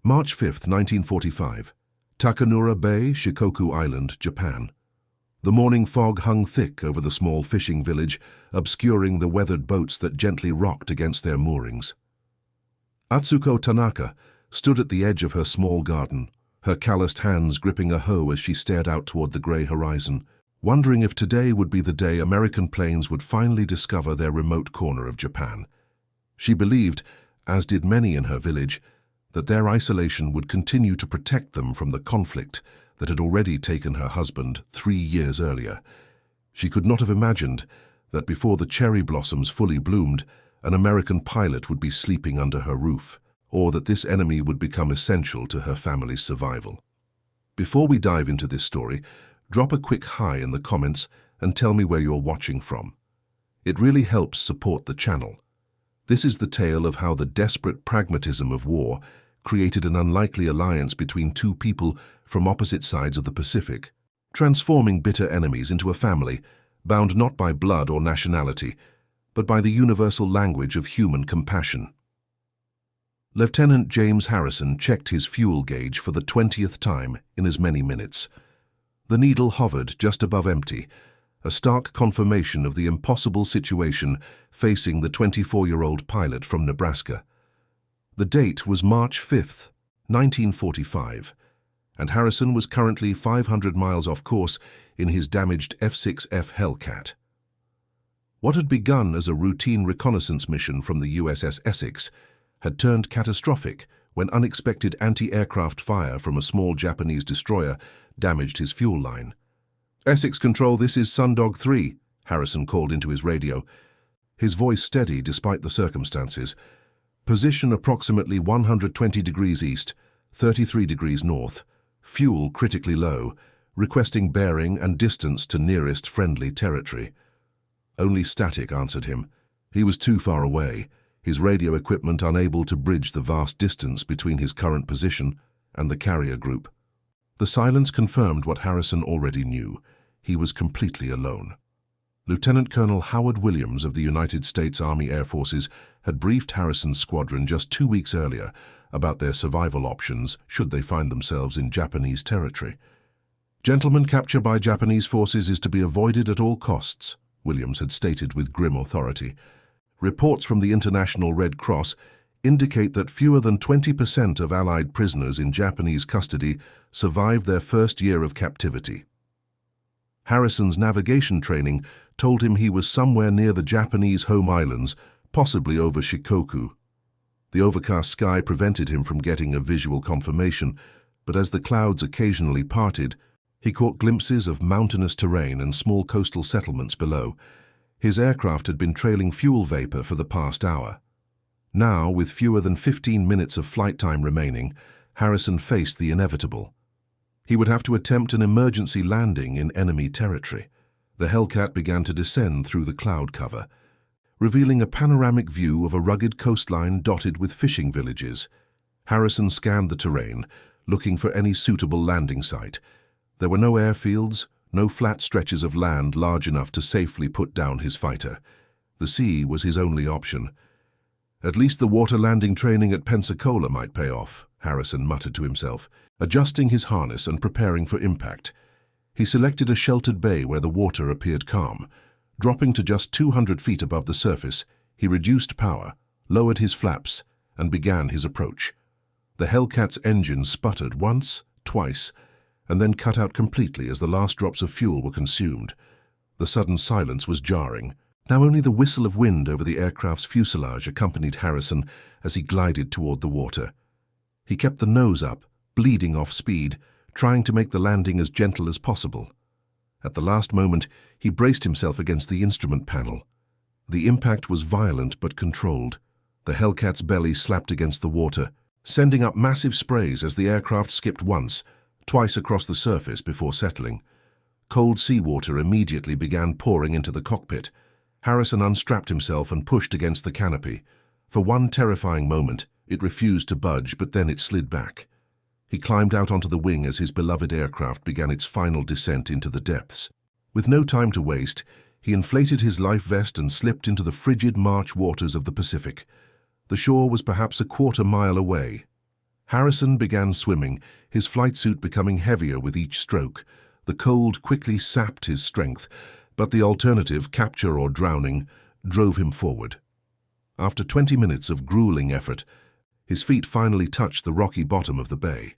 March 5, 1945. Takanura Bay, Shikoku Island, Japan. The morning fog hung thick over the small fishing village, obscuring the weathered boats that gently rocked against their moorings. Atsuko Tanaka stood at the edge of her small garden, her calloused hands gripping a hoe as she stared out toward the grey horizon, wondering if today would be the day American planes would finally discover their remote corner of Japan. She believed, as did many in her village, that their isolation would continue to protect them from the conflict that had already taken her husband 3 years earlier. She could not have imagined that before the cherry blossoms fully bloomed, an American pilot would be sleeping under her roof, or that this enemy would become essential to her family's survival. Before we dive into this story, drop a quick hi in the comments and tell me where you're watching from. It really helps support the channel. This is the tale of how the desperate pragmatism of war created an unlikely alliance between two people from opposite sides of the Pacific, transforming bitter enemies into a family, bound not by blood or nationality, but by the universal language of human compassion. Lieutenant James Harrison checked his fuel gauge for the 20th time in as many minutes. The needle hovered just above empty, a stark confirmation of the impossible situation facing the 24-year-old pilot from Nebraska. The date was March 5th, 1945, and Harrison was currently 500 miles off course in his damaged F-6F Hellcat. What had begun as a routine reconnaissance mission from the USS Essex had turned catastrophic when unexpected anti-aircraft fire from a small Japanese destroyer damaged his fuel line. "Essex Control, this is Sundog 3, Harrison called into his radio, his voice steady despite the circumstances. "Position approximately 120 degrees east, 33 degrees north, fuel critically low, requesting bearing and distance to nearest friendly territory." Only static answered him. He was too far away, his radio equipment unable to bridge the vast distance between his current position and the carrier group. The silence confirmed what Harrison already knew. He was completely alone. Lieutenant Colonel Howard Williams of the United States Army Air Forces had briefed Harrison's squadron just 2 weeks earlier about their survival options should they find themselves in Japanese territory. "Gentlemen, capture by Japanese forces is to be avoided at all costs," Williams had stated with grim authority. "Reports from the International Red Cross indicate that fewer than 20% of Allied prisoners in Japanese custody survived their first year of captivity." Harrison's navigation training told him he was somewhere near the Japanese home islands, possibly over Shikoku. The overcast sky prevented him from getting a visual confirmation, but as the clouds occasionally parted, he caught glimpses of mountainous terrain and small coastal settlements below. His aircraft had been trailing fuel vapor for the past hour. Now, with fewer than 15 minutes of flight time remaining, Harrison faced the inevitable. He would have to attempt an emergency landing in enemy territory. The Hellcat began to descend through the cloud cover, revealing a panoramic view of a rugged coastline dotted with fishing villages. Harrison scanned the terrain, looking for any suitable landing site. There were no airfields, no flat stretches of land large enough to safely put down his fighter. The sea was his only option. "At least the water landing training at Pensacola might pay off," Harrison muttered to himself, adjusting his harness and preparing for impact. He selected a sheltered bay where the water appeared calm. Dropping to just 200 feet above the surface, he reduced power, lowered his flaps, and began his approach. The Hellcat's engine sputtered once, twice, and then cut out completely as the last drops of fuel were consumed. The sudden silence was jarring. Now only the whistle of wind over the aircraft's fuselage accompanied Harrison as he glided toward the water. He kept the nose up, bleeding off speed, trying to make the landing as gentle as possible. At the last moment, he braced himself against the instrument panel. The impact was violent but controlled. The Hellcat's belly slapped against the water, sending up massive sprays as the aircraft skipped once, twice across the surface before settling. Cold seawater immediately began pouring into the cockpit. Harrison unstrapped himself and pushed against the canopy. For one terrifying moment, it refused to budge, but then it slid back. He climbed out onto the wing as his beloved aircraft began its final descent into the depths. With no time to waste, he inflated his life vest and slipped into the frigid March waters of the Pacific. The shore was perhaps a quarter mile away. Harrison began swimming, his flight suit becoming heavier with each stroke. The cold quickly sapped his strength, but the alternative, capture or drowning, drove him forward. After 20 minutes of grueling effort, his feet finally touched the rocky bottom of the bay.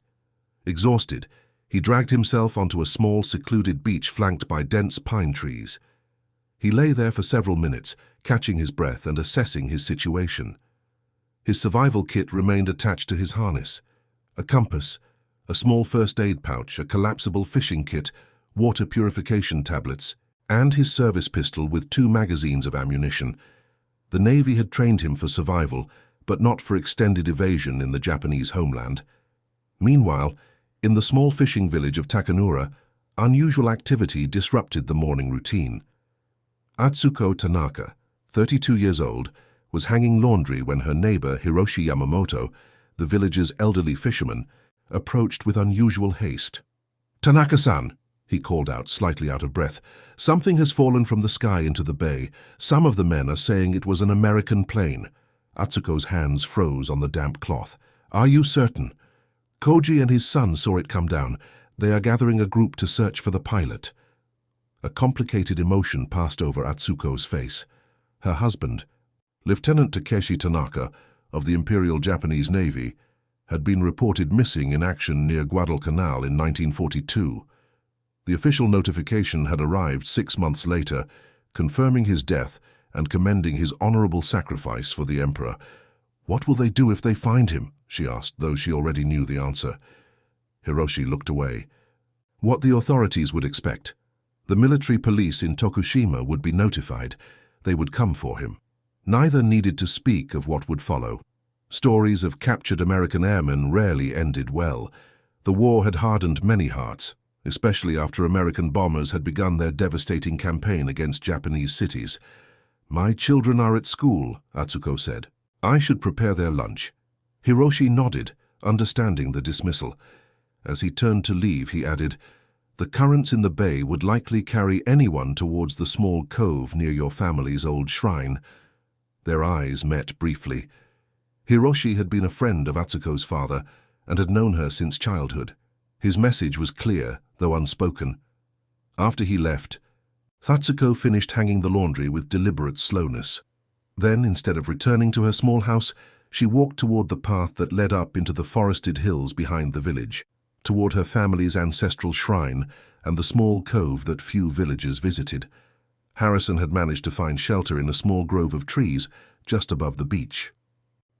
Exhausted, he dragged himself onto a small, secluded beach flanked by dense pine trees. He lay there for several minutes, catching his breath and assessing his situation. His survival kit remained attached to his harness. A compass, a small first aid pouch, a collapsible fishing kit, water purification tablets, and his service pistol with 2 magazines of ammunition. The Navy had trained him for survival, but not for extended evasion in the Japanese homeland. Meanwhile, in the small fishing village of Takanura, unusual activity disrupted the morning routine. Atsuko Tanaka, 32 years old, was hanging laundry when her neighbor Hiroshi Yamamoto, the village's elderly fisherman, approached with unusual haste. "Tanaka-san," he called out, slightly out of breath, "something has fallen from the sky into the bay. Some of the men are saying it was an American plane." Atsuko's hands froze on the damp cloth. "Are you certain?" "Koji and his son saw it come down. They are gathering a group to search for the pilot." A complicated emotion passed over Atsuko's face. Her husband, Lieutenant Takeshi Tanaka of the Imperial Japanese Navy, had been reported missing in action near Guadalcanal in 1942. The official notification had arrived 6 months later, confirming his death and commending his honorable sacrifice for the Emperor. "What will they do if they find him?" she asked, though she already knew the answer. Hiroshi looked away. What the authorities would expect. The military police in Tokushima would be notified. They would come for him. Neither needed to speak of what would follow. Stories of captured American airmen rarely ended well. The war had hardened many hearts, especially after American bombers had begun their devastating campaign against Japanese cities. "My children are at school," Atsuko said. "I should prepare their lunch." Hiroshi nodded, understanding the dismissal. As he turned to leave, he added, "The currents in the bay would likely carry anyone towards the small cove near your family's old shrine." Their eyes met briefly. Hiroshi had been a friend of Atsuko's father and had known her since childhood. His message was clear, though unspoken. After he left, Atsuko finished hanging the laundry with deliberate slowness. Then, instead of returning to her small house, she walked toward the path that led up into the forested hills behind the village, toward her family's ancestral shrine and the small cove that few villagers visited. Harrison had managed to find shelter in a small grove of trees just above the beach.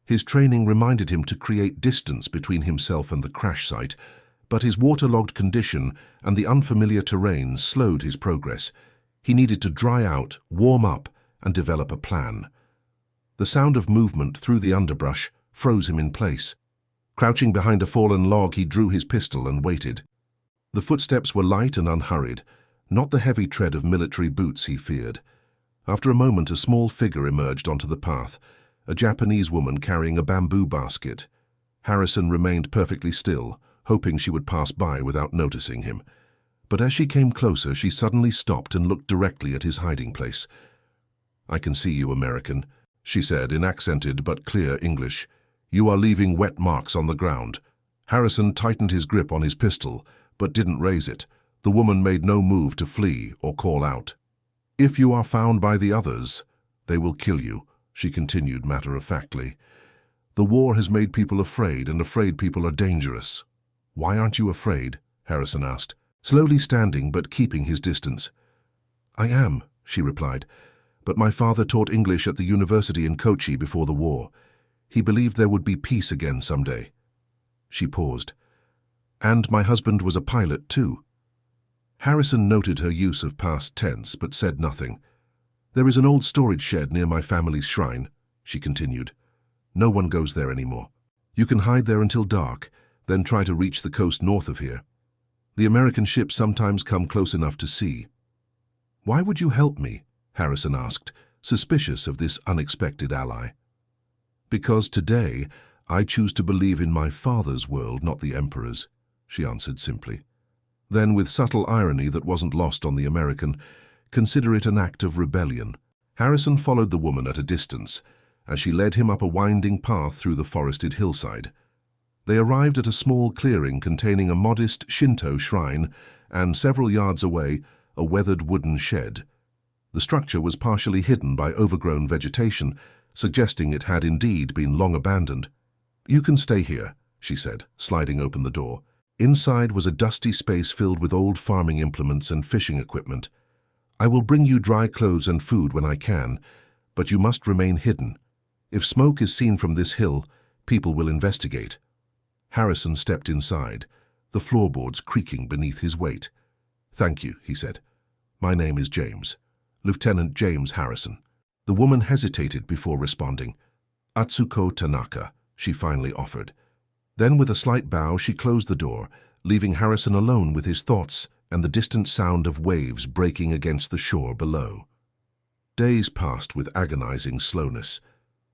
His training reminded him to create distance between himself and the crash site, but his waterlogged condition and the unfamiliar terrain slowed his progress. He needed to dry out, warm up, and develop a plan. The sound of movement through the underbrush froze him in place. Crouching behind a fallen log, he drew his pistol and waited. The footsteps were light and unhurried, not the heavy tread of military boots he feared. After a moment, a small figure emerged onto the path, a Japanese woman carrying a bamboo basket. Harrison remained perfectly still, hoping she would pass by without noticing him. But as she came closer, she suddenly stopped and looked directly at his hiding place. "I can see you, American," she said in accented but clear English. "You are leaving wet marks on the ground." Harrison tightened his grip on his pistol, but didn't raise it. The woman made no move to flee or call out. "If you are found by the others, they will kill you," she continued matter-of-factly. "The war has made people afraid, and afraid people are dangerous." "Why aren't you afraid?" Harrison asked, slowly standing but keeping his distance. "I am," she replied, "but my father taught English at the university in Kochi before the war. He believed there would be peace again someday." She paused. "And my husband was a pilot too." Harrison noted her use of past tense but said nothing. "There is an old storage shed near my family's shrine," she continued. "No one goes there anymore. You can hide there until dark, then try to reach the coast north of here. The American ships sometimes come close enough to see." "Why would you help me?" Harrison asked, suspicious of this unexpected ally. "Because today I choose to believe in my father's world, not the Emperor's," she answered simply. Then, with subtle irony that wasn't lost on the American, "Consider it an act of rebellion." Harrison followed the woman at a distance as she led him up a winding path through the forested hillside. They arrived at a small clearing containing a modest Shinto shrine and, several yards away, a weathered wooden shed. The structure was partially hidden by overgrown vegetation, suggesting it had indeed been long abandoned. "You can stay here," she said, sliding open the door. Inside was a dusty space filled with old farming implements and fishing equipment. "I will bring you dry clothes and food when I can, but you must remain hidden. If smoke is seen from this hill, people will investigate." Harrison stepped inside, the floorboards creaking beneath his weight. "Thank you," he said. "My name is James. Lieutenant James Harrison." The woman hesitated before responding. "Atsuko Tanaka," she finally offered. Then, with a slight bow, she closed the door, leaving Harrison alone with his thoughts and the distant sound of waves breaking against the shore below. Days passed with agonizing slowness.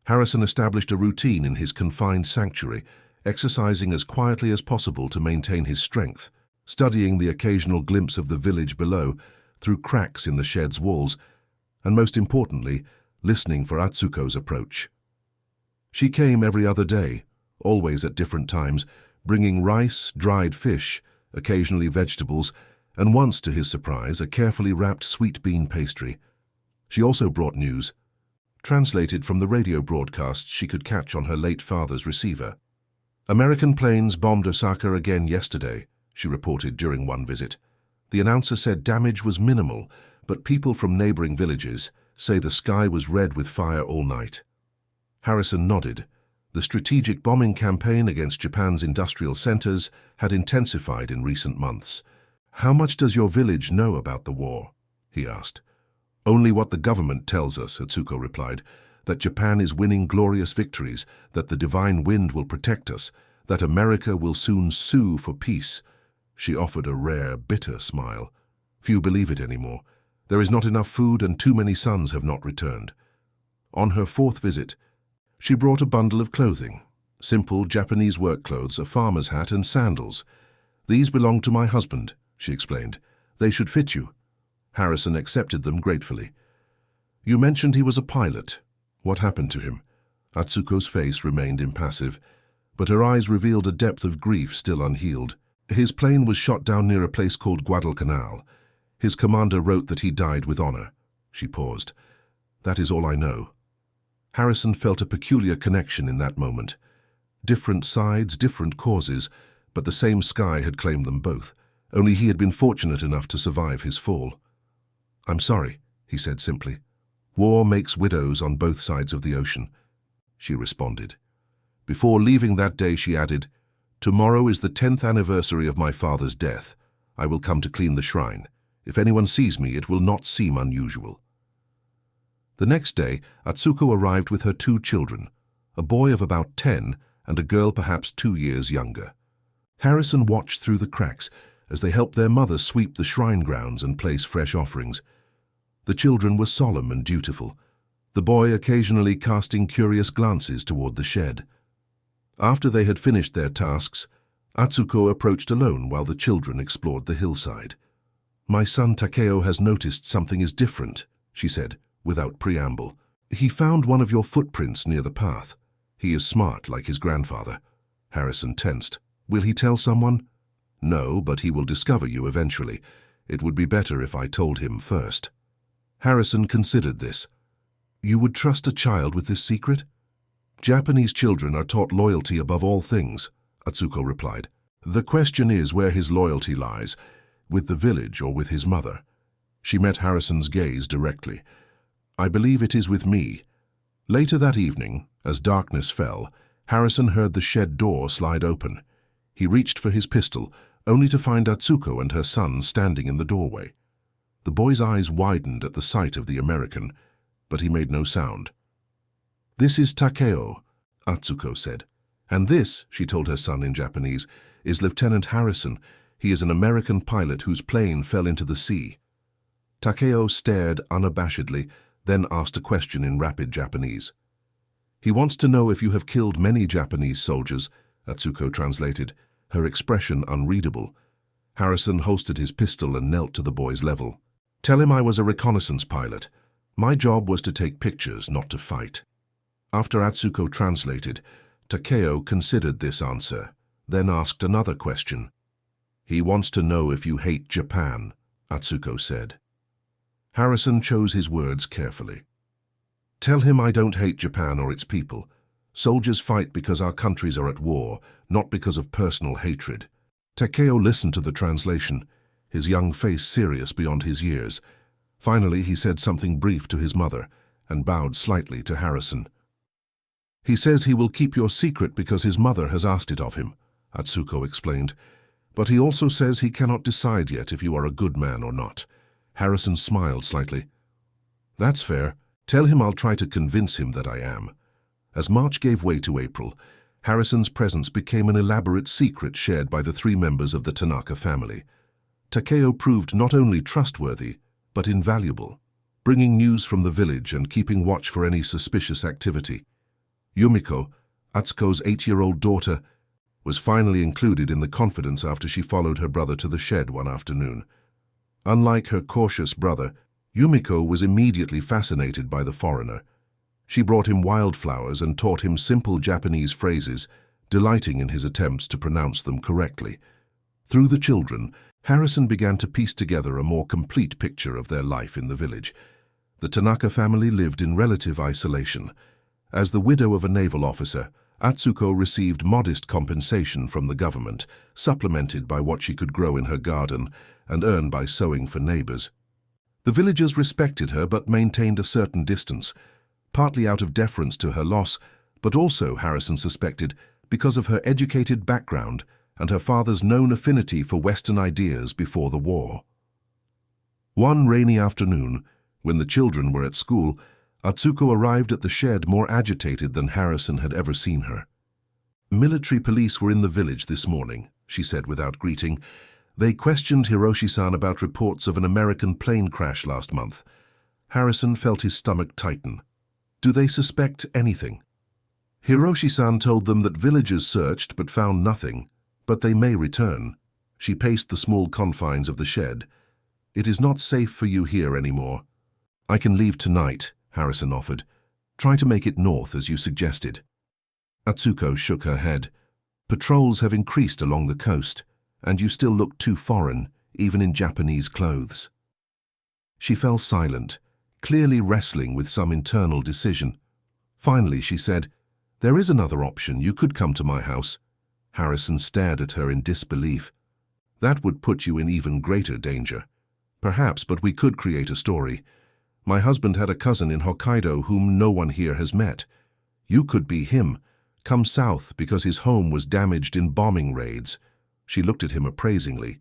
Harrison established a routine in his confined sanctuary, exercising as quietly as possible to maintain his strength, studying the occasional glimpse of the village below through cracks in the shed's walls, and most importantly, listening for Atsuko's approach. She came every other day, always at different times, bringing rice, dried fish, occasionally vegetables, and once, to his surprise, a carefully wrapped sweet bean pastry. She also brought news, translated from the radio broadcasts she could catch on her late father's receiver. "American planes bombed Osaka again yesterday," she reported during one visit. The announcer said damage was minimal, but people from neighboring villages say the sky was red with fire all night. Harrison nodded. The strategic bombing campaign against Japan's industrial centers had intensified in recent months. "How much does your village know about the war?" he asked. "Only what the government tells us," Atsuko replied, "that Japan is winning glorious victories, that the divine wind will protect us, that America will soon sue for peace." She offered a rare, bitter smile. "Few believe it anymore. There is not enough food and too many sons have not returned." On her fourth visit, she brought a bundle of clothing, simple Japanese work clothes, a farmer's hat and sandals. "These belong to my husband," she explained. "They should fit you." Harrison accepted them gratefully. "You mentioned he was a pilot. What happened to him?" Atsuko's face remained impassive, but her eyes revealed a depth of grief still unhealed. "His plane was shot down near a place called Guadalcanal. His commander wrote that he died with honor." She paused. "That is all I know." Harrison felt a peculiar connection in that moment. Different sides, different causes, but the same sky had claimed them both. Only he had been fortunate enough to survive his fall. "I'm sorry," he said simply. "War makes widows on both sides of the ocean." She responded. Before leaving that day, she added, "Tomorrow is the 10th anniversary of my father's death. I will come to clean the shrine. If anyone sees me, it will not seem unusual." The next day, Atsuko arrived with her 2 children, a boy of about 10 and a girl perhaps 2 years younger. Harrison watched through the cracks as they helped their mother sweep the shrine grounds and place fresh offerings. The children were solemn and dutiful, the boy occasionally casting curious glances toward the shed. After they had finished their tasks, Atsuko approached alone while the children explored the hillside. "My son Takeo has noticed something is different," she said, without preamble. "He found one of your footprints near the path. He is smart, like his grandfather." Harrison tensed. "Will he tell someone?" "No, but he will discover you eventually. It would be better if I told him first." Harrison considered this. "You would trust a child with this secret?" "Japanese children are taught loyalty above all things," Atsuko replied. "The question is where his loyalty lies, with the village or with his mother." She met Harrison's gaze directly. "I believe it is with me." Later that evening, as darkness fell, Harrison heard the shed door slide open. He reached for his pistol, only to find Atsuko and her son standing in the doorway. The boy's eyes widened at the sight of the American, but he made no sound. "This is Takeo," Atsuko said. "And this," she told her son in Japanese, "is Lieutenant Harrison. He is an American pilot whose plane fell into the sea." Takeo stared unabashedly, then asked a question in rapid Japanese. "He wants to know if you have killed many Japanese soldiers," Atsuko translated, her expression unreadable. Harrison holstered his pistol and knelt to the boy's level. "Tell him I was a reconnaissance pilot. My job was to take pictures, not to fight." After Atsuko translated, Takeo considered this answer. then asked another question. "He wants to know if you hate Japan," Atsuko said. Harrison chose his words carefully. "Tell him I don't hate Japan or its people. Soldiers fight because our countries are at war, not because of personal hatred." Takeo listened to the translation, his young face serious beyond his years. Finally, he said something brief to his mother and bowed slightly to Harrison. "He says he will keep your secret because his mother has asked it of him," Atsuko explained. "But he also says he cannot decide yet if you are a good man or not." Harrison smiled slightly. "That's fair. Tell him I'll try to convince him that I am." As March gave way to April, Harrison's presence became an elaborate secret shared by the 3 members of the Tanaka family. Takeo proved not only trustworthy, but invaluable, bringing news from the village and keeping watch for any suspicious activity. Yumiko, Atsuko's 8-year-old daughter, was finally included in the confidence after she followed her brother to the shed one afternoon. Unlike her cautious brother, Yumiko was immediately fascinated by the foreigner. She brought him wildflowers and taught him simple Japanese phrases, delighting in his attempts to pronounce them correctly. Through the children, Harrison began to piece together a more complete picture of their life in the village. The Tanaka family lived in relative isolation. As the widow of a naval officer, Atsuko received modest compensation from the government, supplemented by what she could grow in her garden and earn by sewing for neighbors. The villagers respected her but maintained a certain distance, partly out of deference to her loss, but also, Harrison suspected, because of her educated background and her father's known affinity for Western ideas before the war. One rainy afternoon, when the children were at school, Atsuko arrived at the shed more agitated than Harrison had ever seen her. "Military police were in the village this morning," she said without greeting. "They questioned Hiroshi-san about reports of an American plane crash last month." Harrison felt his stomach tighten. "Do they suspect anything?" "Hiroshi-san told them that villagers searched but found nothing, but they may return." She paced the small confines of the shed. "It is not safe for you here anymore." "I can leave tonight," Harrison offered. "Try to make it north as you suggested." Atsuko shook her head. "Patrols have increased along the coast, and you still look too foreign, even in Japanese clothes." She fell silent, clearly wrestling with some internal decision. Finally, she said, "There is another option. You could come to my house." Harrison stared at her in disbelief. "That would put you in even greater danger." "Perhaps, but we could create a story. My husband had a cousin in Hokkaido whom no one here has met. You could be him. Come south because his home was damaged in bombing raids." She looked at him appraisingly.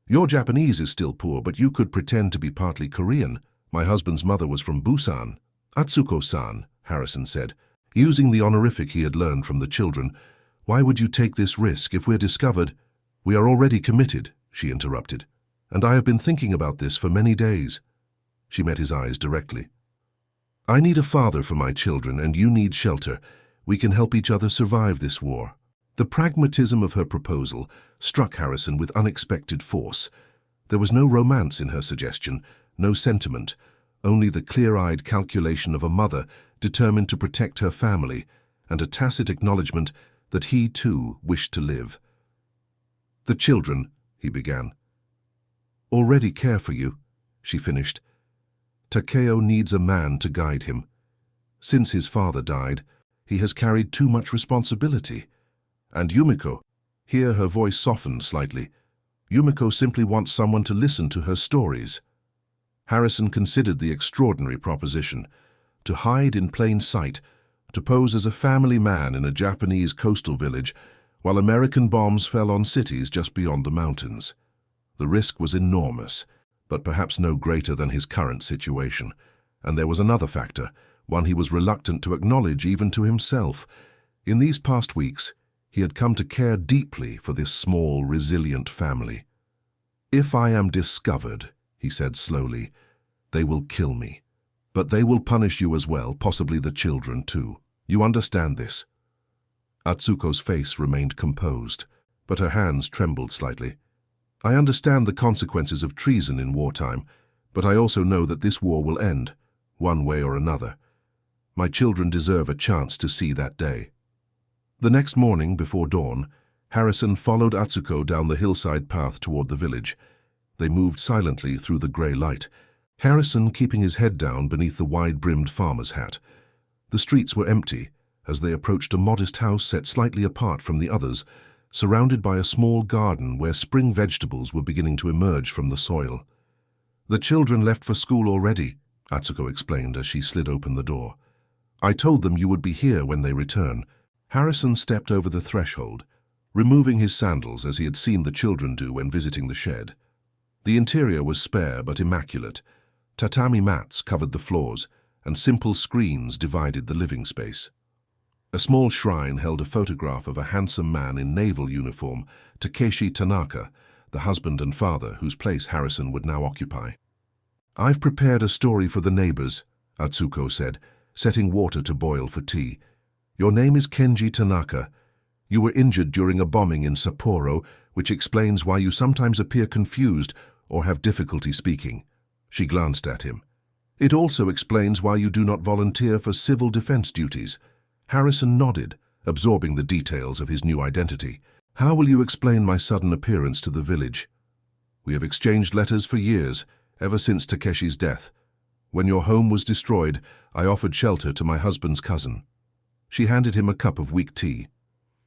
"Your Japanese is still poor, but you could pretend to be partly Korean. My husband's mother was from Busan." "Atsuko-san," Harrison said, using the honorific he had learned from the children, "why would you take this risk if we're discovered?" "We are already committed," she interrupted, "and I have been thinking about this for many days." She met his eyes directly. "I need a father for my children, and you need shelter. We can help each other survive this war." The pragmatism of her proposal struck Harrison with unexpected force. There was no romance in her suggestion, no sentiment, only the clear-eyed calculation of a mother determined to protect her family, and a tacit acknowledgement that he, too, wished to live. "The children," he began. "Already care for you," she finished. "Takeo needs a man to guide him. Since his father died, he has carried too much responsibility. And Yumiko," here her voice softened slightly, "Yumiko simply wants someone to listen to her stories." Harrison considered the extraordinary proposition. To hide in plain sight, to pose as a family man in a Japanese coastal village, while American bombs fell on cities just beyond the mountains. The risk was enormous, but perhaps no greater than his current situation. And there was another factor, one he was reluctant to acknowledge even to himself. In these past weeks, he had come to care deeply for this small, resilient family. "If I am discovered," he said slowly, "they will kill me. But they will punish you as well, possibly the children too. You understand this?" Atsuko's face remained composed, but her hands trembled slightly. "I understand the consequences of treason in wartime, but I also know that this war will end, one way or another. My children deserve a chance to see that day." The next morning, before dawn, Harrison followed Atsuko down the hillside path toward the village. They moved silently through the grey light, Harrison keeping his head down beneath the wide-brimmed farmer's hat. The streets were empty as they approached a modest house set slightly apart from the others, surrounded by a small garden where spring vegetables were beginning to emerge from the soil. "The children left for school already," Atsuko explained as she slid open the door. "I told them you would be here when they return." Harrison stepped over the threshold, removing his sandals as he had seen the children do when visiting the shed. The interior was spare but immaculate. Tatami mats covered the floors, and simple screens divided the living space. A small shrine held a photograph of a handsome man in naval uniform, Takeshi Tanaka, the husband and father whose place Harrison would now occupy. "I've prepared a story for the neighbors," Atsuko said, setting water to boil for tea. "Your name is Kenji Tanaka. You were injured during a bombing in Sapporo, which explains why you sometimes appear confused or have difficulty speaking." She glanced at him. "It also explains why you do not volunteer for civil defense duties." Harrison nodded, absorbing the details of his new identity. "How will you explain my sudden appearance to the village?" "We have exchanged letters for years, ever since Takeshi's death. When your home was destroyed, I offered shelter to my husband's cousin." She handed him a cup of weak tea.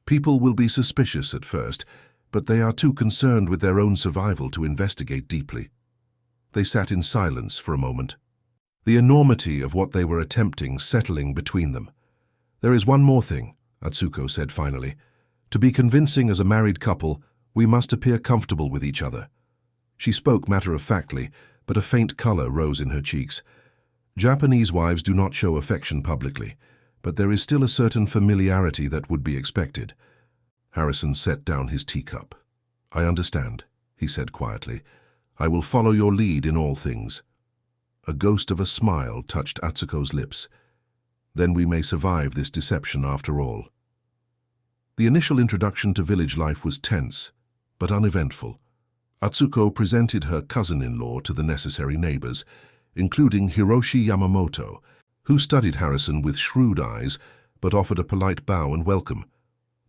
"People will be suspicious at first, but they are too concerned with their own survival to investigate deeply." They sat in silence for a moment, the enormity of what they were attempting settling between them. "There is one more thing," Atsuko said finally. "To be convincing as a married couple, we must appear comfortable with each other." She spoke matter-of-factly, but a faint color rose in her cheeks. Japanese wives do not show affection publicly, but there is still a certain familiarity that would be expected. Harrison set down his teacup. "I understand," he said quietly. "I will follow your lead in all things." A ghost of a smile touched Atsuko's lips. "Then we may survive this deception after all." The initial introduction to village life was tense, but uneventful. Atsuko presented her cousin-in-law to the necessary neighbors, including Hiroshi Yamamoto, who studied Harrison with shrewd eyes but offered a polite bow and welcome.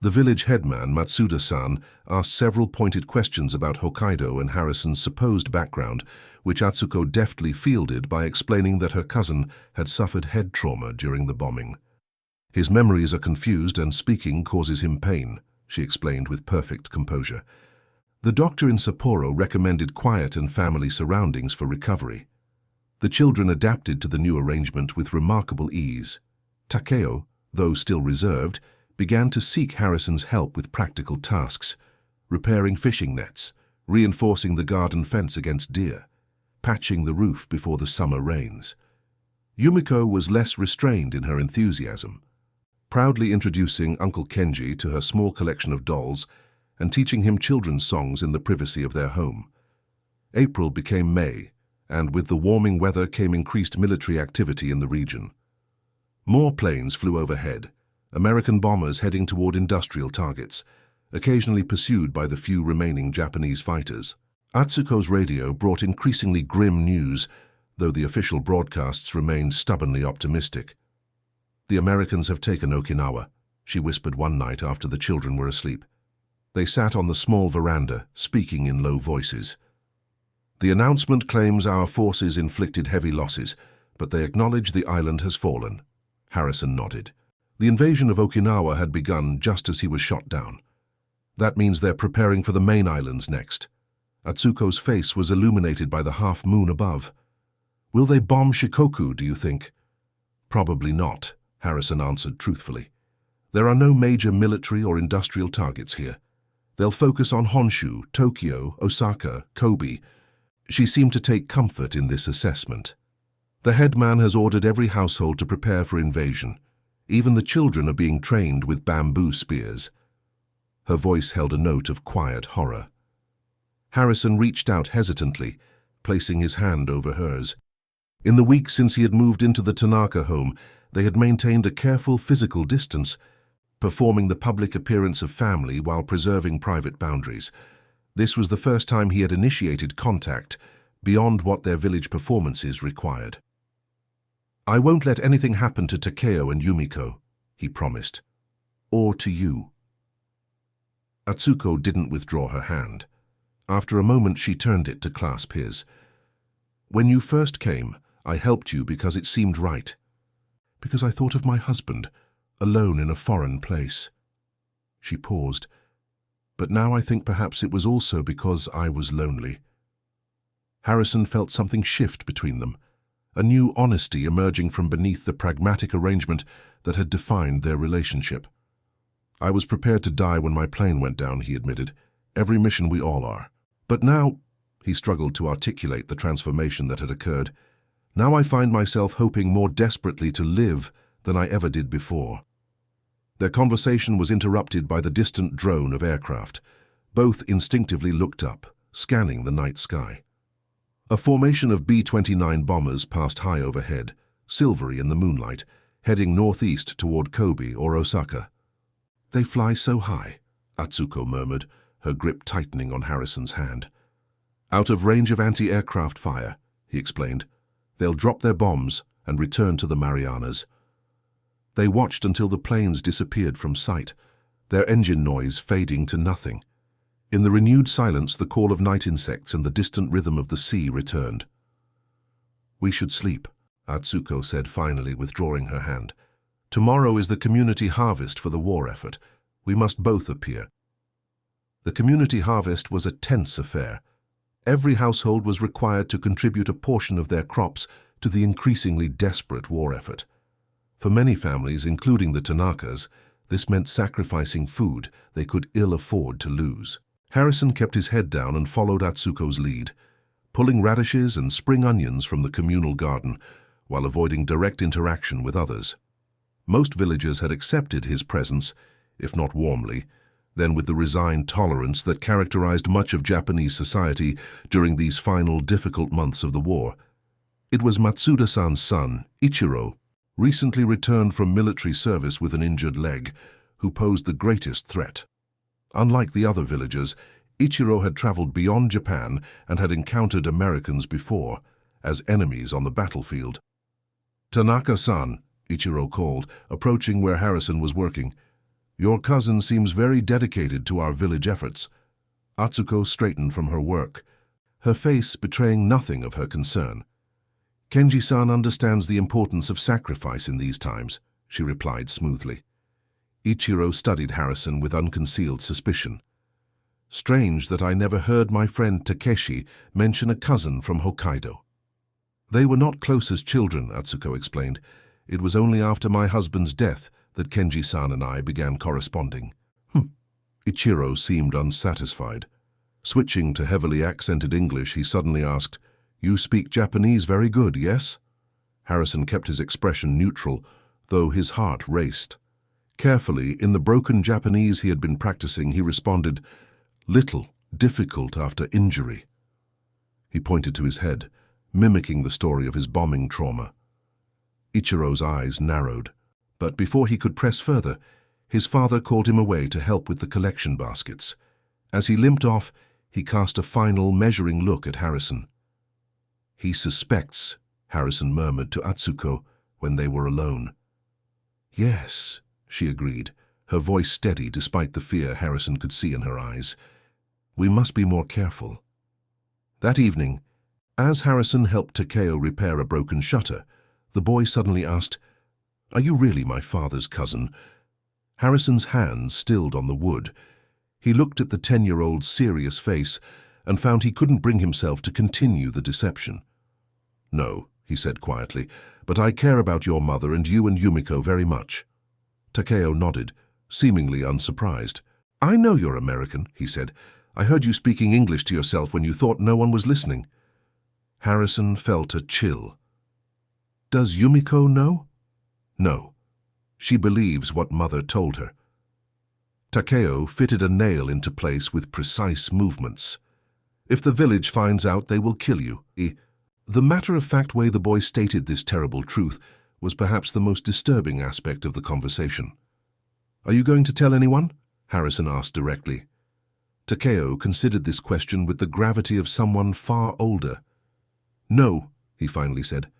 The village headman, Matsuda-san, asked several pointed questions about Hokkaido and Harrison's supposed background, which Atsuko deftly fielded by explaining that her cousin had suffered head trauma during the bombing. "His memories are confused and speaking causes him pain," she explained with perfect composure. "The doctor in Sapporo recommended quiet and family surroundings for recovery." The children adapted to the new arrangement with remarkable ease. Takeo, though still reserved, began to seek Harrison's help with practical tasks, repairing fishing nets, reinforcing the garden fence against deer, patching the roof before the summer rains. Yumiko was less restrained in her enthusiasm, proudly introducing Uncle Kenji to her small collection of dolls and teaching him children's songs in the privacy of their home. April became May, and with the warming weather came increased military activity in the region. More planes flew overhead, American bombers heading toward industrial targets, occasionally pursued by the few remaining Japanese fighters. Atsuko's radio brought increasingly grim news, though the official broadcasts remained stubbornly optimistic. "The Americans have taken Okinawa," she whispered one night after the children were asleep. They sat on the small veranda, speaking in low voices. "The announcement claims our forces inflicted heavy losses, but they acknowledge the island has fallen." Harrison nodded. The invasion of Okinawa had begun just as he was shot down. "That means they're preparing for the main islands next." Atsuko's face was illuminated by the half-moon above. "Will they bomb Shikoku, do you think?" "Probably not," Harrison answered truthfully. "There are no major military or industrial targets here. They'll focus on Honshu, Tokyo, Osaka, Kobe." She seemed to take comfort in this assessment. "The headman has ordered every household to prepare for invasion. Even the children are being trained with bamboo spears." Her voice held a note of quiet horror. Harrison reached out hesitantly, placing his hand over hers. In the weeks since he had moved into the Tanaka home, they had maintained a careful physical distance, performing the public appearance of family while preserving private boundaries. This was the first time he had initiated contact beyond what their village performances required. "I won't let anything happen to Takeo and Yumiko," he promised. "Or to you." Atsuko didn't withdraw her hand. After a moment, she turned it to clasp his. "When you first came, I helped you because it seemed right. Because I thought of my husband, alone in a foreign place." She paused. "But now I think perhaps it was also because I was lonely." Harrison felt something shift between them, a new honesty emerging from beneath the pragmatic arrangement that had defined their relationship. "I was prepared to die when my plane went down," he admitted. "Every mission we all are. But now," he struggled to articulate the transformation that had occurred, "now I find myself hoping more desperately to live than I ever did before." Their conversation was interrupted by the distant drone of aircraft. Both instinctively looked up, scanning the night sky. A formation of B-29 bombers passed high overhead, silvery in the moonlight, heading northeast toward Kobe or Osaka. "They fly so high," Atsuko murmured, her grip tightening on Harrison's hand. "Out of range of anti-aircraft fire," he explained. "They'll drop their bombs and return to the Marianas." They watched until the planes disappeared from sight, their engine noise fading to nothing. In the renewed silence, the call of night insects and the distant rhythm of the sea returned. "We should sleep," Atsuko said finally, withdrawing her hand. "Tomorrow is the community harvest for the war effort. We must both appear." The community harvest was a tense affair. Every household was required to contribute a portion of their crops to the increasingly desperate war effort. For many families, including the Tanakas, this meant sacrificing food they could ill afford to lose. Harrison kept his head down and followed Atsuko's lead, pulling radishes and spring onions from the communal garden while avoiding direct interaction with others. Most villagers had accepted his presence, if not warmly, then with the resigned tolerance that characterized much of Japanese society during these final difficult months of the war. It was Matsuda-san's son, Ichiro, recently returned from military service with an injured leg, who posed the greatest threat. Unlike the other villagers, Ichiro had traveled beyond Japan and had encountered Americans before, as enemies on the battlefield. "Tanaka-san," Ichiro called, approaching where Harrison was working. "Your cousin seems very dedicated to our village efforts." Atsuko straightened from her work, her face betraying nothing of her concern. "Kenji-san understands the importance of sacrifice in these times," she replied smoothly. Ichiro studied Harrison with unconcealed suspicion. "Strange that I never heard my friend Takeshi mention a cousin from Hokkaido." "They were not close as children," Atsuko explained. "It was only after my husband's death that Kenji-san and I began corresponding." Ichiro seemed unsatisfied. Switching to heavily accented English, he suddenly asked, "You speak Japanese very good, yes?" Harrison kept his expression neutral, though his heart raced. Carefully, in the broken Japanese he had been practicing, he responded, "Little, difficult after injury." He pointed to his head, mimicking the story of his bombing trauma. Ichiro's eyes narrowed, but before he could press further, his father called him away to help with the collection baskets. As he limped off, he cast a final, measuring look at Harrison. "He suspects," Harrison murmured to Atsuko when they were alone. "Yes," she agreed, her voice steady despite the fear Harrison could see in her eyes. "We must be more careful." That evening, as Harrison helped Takeo repair a broken shutter, the boy suddenly asked, "Are you really my father's cousin?" Harrison's hands stilled on the wood. He looked at the 10-year-old's serious face and found he couldn't bring himself to continue the deception. "No," he said quietly, "but I care about your mother and you and Yumiko very much." Takeo nodded, seemingly unsurprised. "I know you're American," he said. "I heard you speaking English to yourself when you thought no one was listening." Harrison felt a chill. "Does Yumiko know?" "No. She believes what Mother told her." Takeo fitted a nail into place with precise movements. "If the village finds out, they will kill you." The matter-of-fact way the boy stated this terrible truth was perhaps the most disturbing aspect of the conversation. "Are you going to tell anyone?" Harrison asked directly. Takeo considered this question with the gravity of someone far older. "No," he finally said.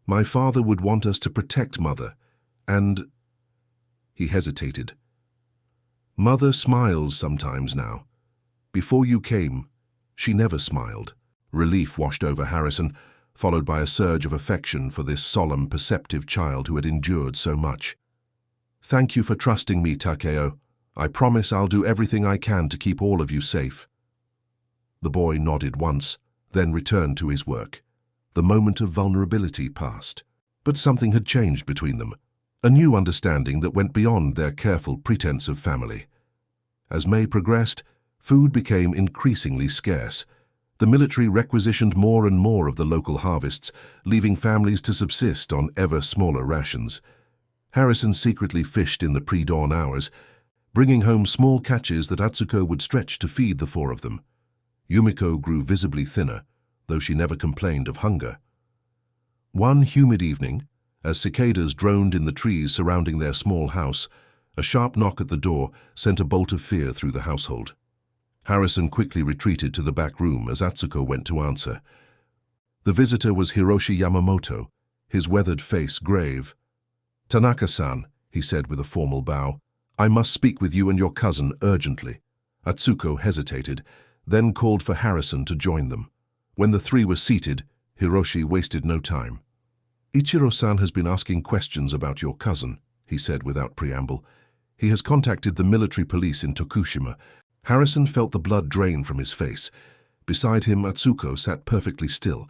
"My father would want us to protect Mother, and—" He hesitated. Mother smiles sometimes now. Before you came, she never smiled. Relief washed over Harrison, followed by a surge of affection for this solemn, perceptive child who had endured so much. Thank you for trusting me, Takeo. I promise I'll do everything I can to keep all of you safe. The boy nodded once, then returned to his work. The moment of vulnerability passed. But something had changed between them, a new understanding that went beyond their careful pretense of family. As May progressed, food became increasingly scarce. The military requisitioned more and more of the local harvests, leaving families to subsist on ever smaller rations. Harrison secretly fished in the pre-dawn hours, bringing home small catches that Atsuko would stretch to feed the four of them. Yumiko grew visibly thinner, though she never complained of hunger. One humid evening, as cicadas droned in the trees surrounding their small house, a sharp knock at the door sent a bolt of fear through the household. Harrison quickly retreated to the back room as Atsuko went to answer. The visitor was Hiroshi Yamamoto, his weathered face grave. "Tanaka-san," he said with a formal bow, "I must speak with you and your cousin urgently." Atsuko hesitated, then called for Harrison to join them. When the three were seated, Hiroshi wasted no time. "Ichiro-san has been asking questions about your cousin," he said without preamble. "He has contacted the military police in Tokushima." Harrison felt the blood drain from his face. Beside him, Atsuko sat perfectly still,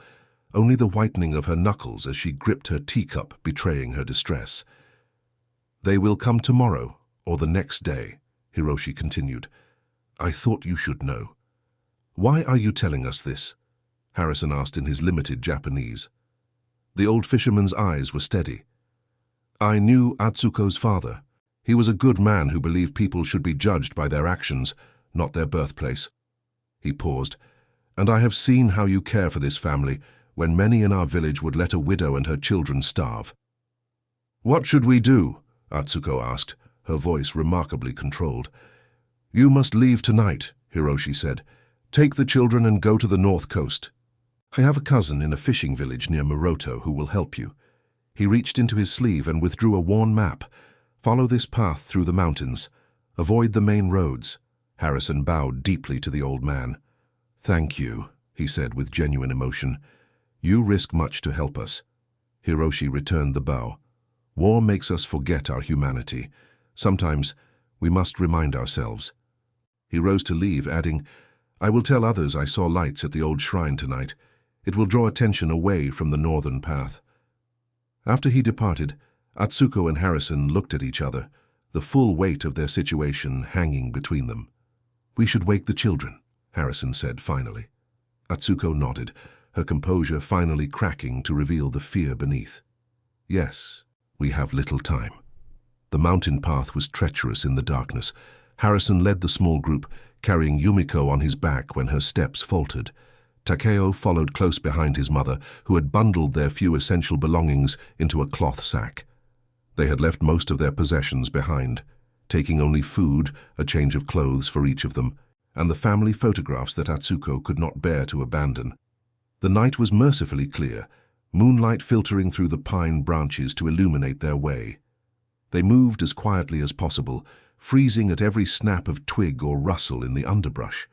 only the whitening of her knuckles as she gripped her teacup betraying her distress. "They will come tomorrow, or the next day," Hiroshi continued. "I thought you should know." "Why are you telling us this?" Harrison asked in his limited Japanese. The old fisherman's eyes were steady. "I knew Atsuko's father. He was a good man who believed people should be judged by their actions, not their birthplace." He paused. "And I have seen how you care for this family when many in our village would let a widow and her children starve." "What should we do?" Atsuko asked, her voice remarkably controlled. "You must leave tonight," Hiroshi said. "Take the children and go to the north coast. I have a cousin in a fishing village near Muroto who will help you." He reached into his sleeve and withdrew a worn map. "Follow this path through the mountains. Avoid the main roads." Harrison bowed deeply to the old man. "Thank you," he said with genuine emotion. "You risk much to help us." Hiroshi returned the bow. "War makes us forget our humanity. Sometimes we must remind ourselves." He rose to leave, adding, "I will tell others I saw lights at the old shrine tonight. It will draw attention away from the northern path." After he departed, Atsuko and Harrison looked at each other, the full weight of their situation hanging between them. "We should wake the children," Harrison said finally. Atsuko nodded, her composure finally cracking to reveal the fear beneath. "Yes, we have little time." The mountain path was treacherous in the darkness. Harrison led the small group, carrying Yumiko on his back when her steps faltered. Takeo followed close behind his mother, who had bundled their few essential belongings into a cloth sack. They had left most of their possessions behind, taking only food, a change of clothes for each of them, and the family photographs that Atsuko could not bear to abandon. The night was mercifully clear, moonlight filtering through the pine branches to illuminate their way. They moved as quietly as possible, freezing at every snap of twig or rustle in the underbrush.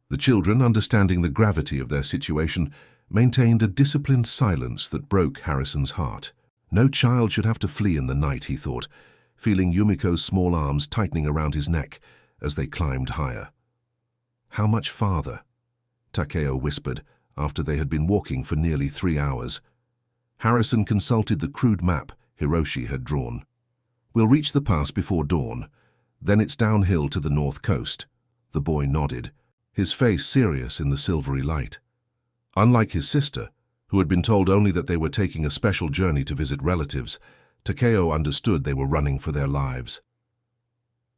The children, understanding the gravity of their situation, maintained a disciplined silence that broke Harrison's heart. No child should have to flee in the night, he thought, feeling Yumiko's small arms tightening around his neck as they climbed higher. "How much farther?" Takeo whispered, after they had been walking for nearly 3 hours. Harrison consulted the crude map Hiroshi had drawn. "We'll reach the pass before dawn. Then it's downhill to the north coast." The boy nodded, his face serious in the silvery light. Unlike his sister, who had been told only that they were taking a special journey to visit relatives, Takeo understood they were running for their lives.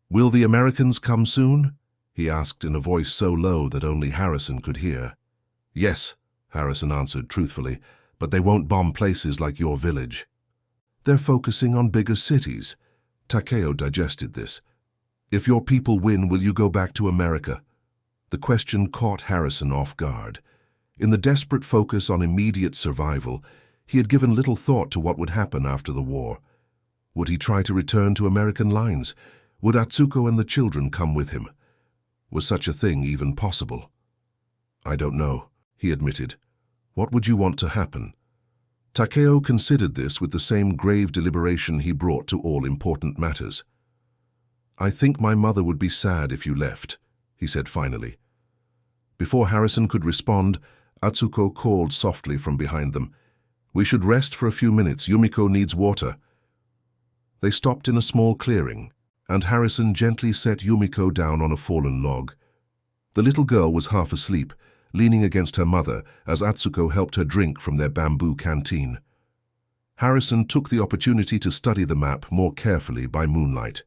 "Will the Americans come soon?" he asked in a voice so low that only Harrison could hear. "Yes," Harrison answered truthfully, "but they won't bomb places like your village." "They're focusing on bigger cities." Takeo digested this. "If your people win, will you go back to America?" The question caught Harrison off guard. In the desperate focus on immediate survival, he had given little thought to what would happen after the war. Would he try to return to American lines? Would Atsuko and the children come with him? Was such a thing even possible? I don't know, he admitted. What would you want to happen? Takeo considered this with the same grave deliberation he brought to all important matters. I think my mother would be sad if you left, he said finally. Before Harrison could respond, Atsuko called softly from behind them. We should rest for a few minutes. Yumiko needs water. They stopped in a small clearing, and Harrison gently set Yumiko down on a fallen log. The little girl was half asleep, leaning against her mother as Atsuko helped her drink from their bamboo canteen. Harrison took the opportunity to study the map more carefully by moonlight.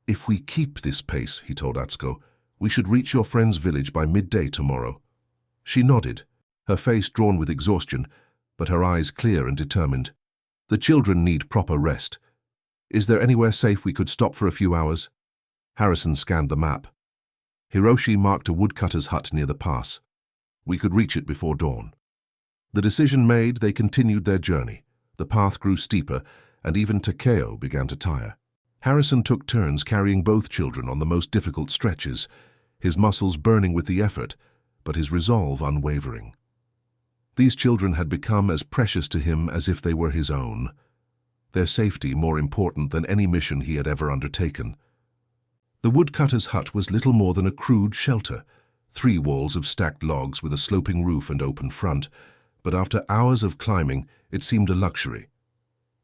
If we keep this pace, he told Atsuko, we should reach your friend's village by midday tomorrow. She nodded, her face drawn with exhaustion, but her eyes clear and determined. The children need proper rest. Is there anywhere safe we could stop for a few hours? Harrison scanned the map. Hiroshi marked a woodcutter's hut near the pass. We could reach it before dawn. The decision made, they continued their journey. The path grew steeper, and even Takeo began to tire. Harrison took turns carrying both children on the most difficult stretches, his muscles burning with the effort, but his resolve unwavering. These children had become as precious to him as if they were his own, their safety more important than any mission he had ever undertaken. The woodcutter's hut was little more than a crude shelter, 3 walls of stacked logs with a sloping roof and open front, but after hours of climbing, it seemed a luxury.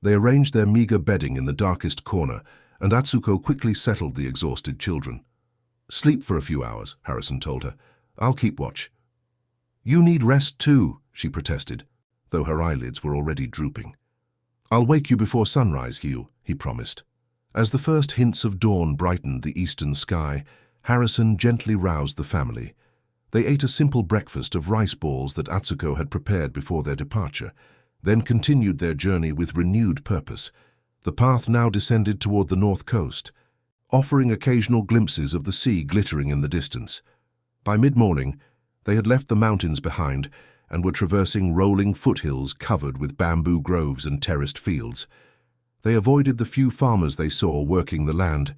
They arranged their meager bedding in the darkest corner, and Atsuko quickly settled the exhausted children. Sleep for a few hours, Harrison told her. I'll keep watch. You need rest too, she protested, though her eyelids were already drooping. I'll wake you before sunrise, Hugh, he promised. As the first hints of dawn brightened the eastern sky, Harrison gently roused the family. They ate a simple breakfast of rice balls that Atsuko had prepared before their departure, then continued their journey with renewed purpose. The path now descended toward the north coast, offering occasional glimpses of the sea glittering in the distance. By mid-morning, they had left the mountains behind and were traversing rolling foothills covered with bamboo groves and terraced fields. They avoided the few farmers they saw working the land,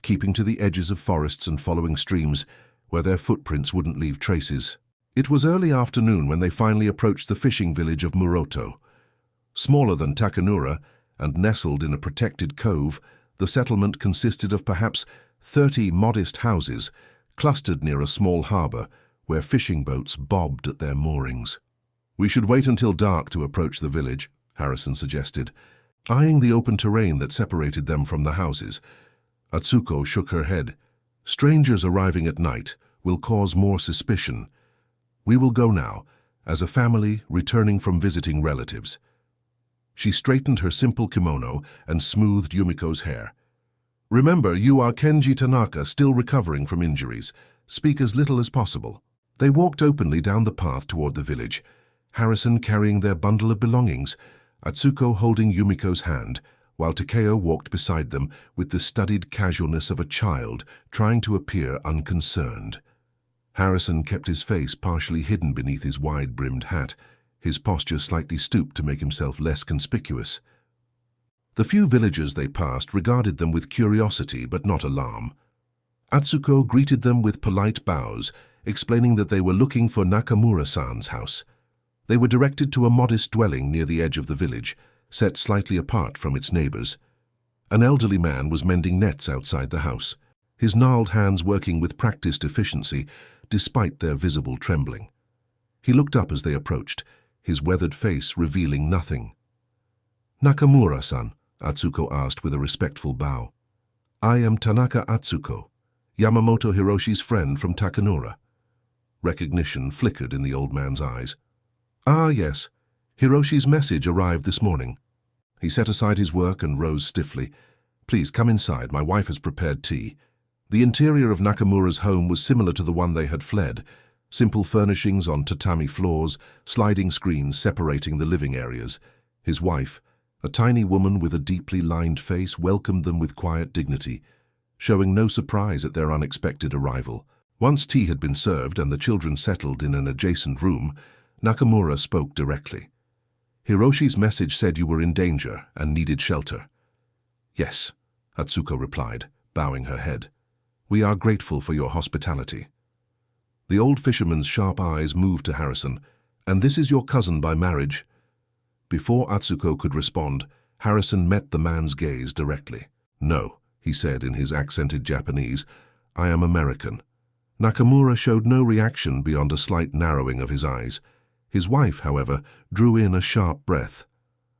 keeping to the edges of forests and following streams where their footprints wouldn't leave traces. It was early afternoon when they finally approached the fishing village of Muroto. Smaller than Takanura and nestled in a protected cove, the settlement consisted of perhaps 30 modest houses clustered near a small harbor where fishing boats bobbed at their moorings. We should wait until dark to approach the village, Harrison suggested. Eyeing the open terrain that separated them from the houses, Atsuko shook her head. Strangers arriving at night will cause more suspicion. We will go now, as a family returning from visiting relatives. She straightened her simple kimono and smoothed Yumiko's hair. Remember, you are Kenji Tanaka, still recovering from injuries. Speak as little as possible. They walked openly down the path toward the village, Harrison carrying their bundle of belongings, Atsuko holding Yumiko's hand, while Takeo walked beside them with the studied casualness of a child trying to appear unconcerned. Harrison kept his face partially hidden beneath his wide-brimmed hat, his posture slightly stooped to make himself less conspicuous. The few villagers they passed regarded them with curiosity but not alarm. Atsuko greeted them with polite bows, explaining that they were looking for Nakamura-san's house. They were directed to a modest dwelling near the edge of the village, set slightly apart from its neighbors. An elderly man was mending nets outside the house, his gnarled hands working with practiced efficiency despite their visible trembling. He looked up as they approached, his weathered face revealing nothing. Nakamura-san, Atsuko asked with a respectful bow. I am Tanaka Atsuko, Yamamoto Hiroshi's friend from Takanura. Recognition flickered in the old man's eyes. Ah, yes. Hiroshi's message arrived this morning. He set aside his work and rose stiffly. Please come inside, my wife has prepared tea. The interior of Nakamura's home was similar to the one they had fled. Simple furnishings on tatami floors, sliding screens separating the living areas. His wife, a tiny woman with a deeply lined face, welcomed them with quiet dignity, showing no surprise at their unexpected arrival. Once tea had been served and the children settled in an adjacent room, Nakamura spoke directly. Hiroshi's message said you were in danger and needed shelter. Yes, Atsuko replied, bowing her head. "We are grateful for your hospitality." The old fisherman's sharp eyes moved to Harrison. "And this is your cousin by marriage?" Before Atsuko could respond, Harrison met the man's gaze directly. "No," he said in his accented Japanese, "I am American." Nakamura showed no reaction beyond a slight narrowing of his eyes. His wife, however, drew in a sharp breath.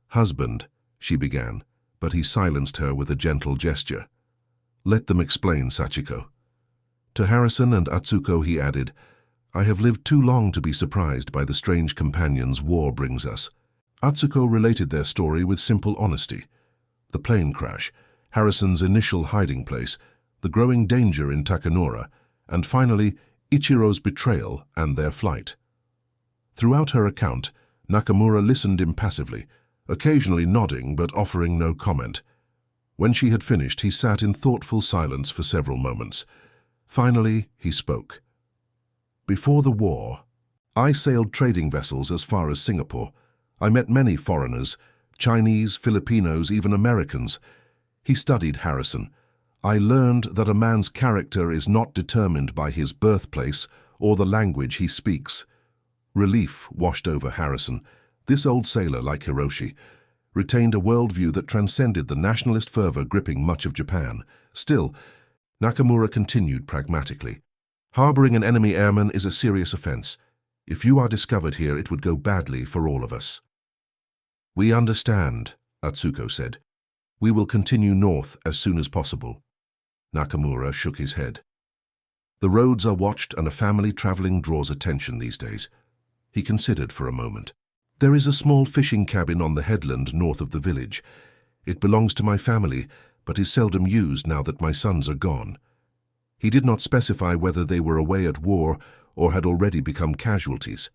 "Husband," she began, but he silenced her with a gentle gesture. "Let them explain, Sachiko." To Harrison and Atsuko he added, "I have lived too long to be surprised by the strange companions war brings us." Atsuko related their story with simple honesty. The plane crash, Harrison's initial hiding place, the growing danger in Takanura, and finally, Ichiro's betrayal and their flight. Throughout her account, Nakamura listened impassively, occasionally nodding but offering no comment. When she had finished, he sat in thoughtful silence for several moments. Finally, he spoke. "Before the war, I sailed trading vessels as far as Singapore. I met many foreigners, Chinese, Filipinos, even Americans." He studied Harrison. "I learned that a man's character is not determined by his birthplace or the language he speaks." Relief washed over Harrison. This old sailor, like Hiroshi, retained a worldview that transcended the nationalist fervor gripping much of Japan. Still, Nakamura continued pragmatically. "Harboring an enemy airman is a serious offense. If you are discovered here, it would go badly for all of us." "We understand," Atsuko said. "We will continue north as soon as possible." Nakamura shook his head. "The roads are watched and a family traveling draws attention these days." He considered for a moment. "There is a small fishing cabin on the headland north of the village. It belongs to my family, but is seldom used now that my sons are gone." He did not specify whether they were away at war or had already become casualties.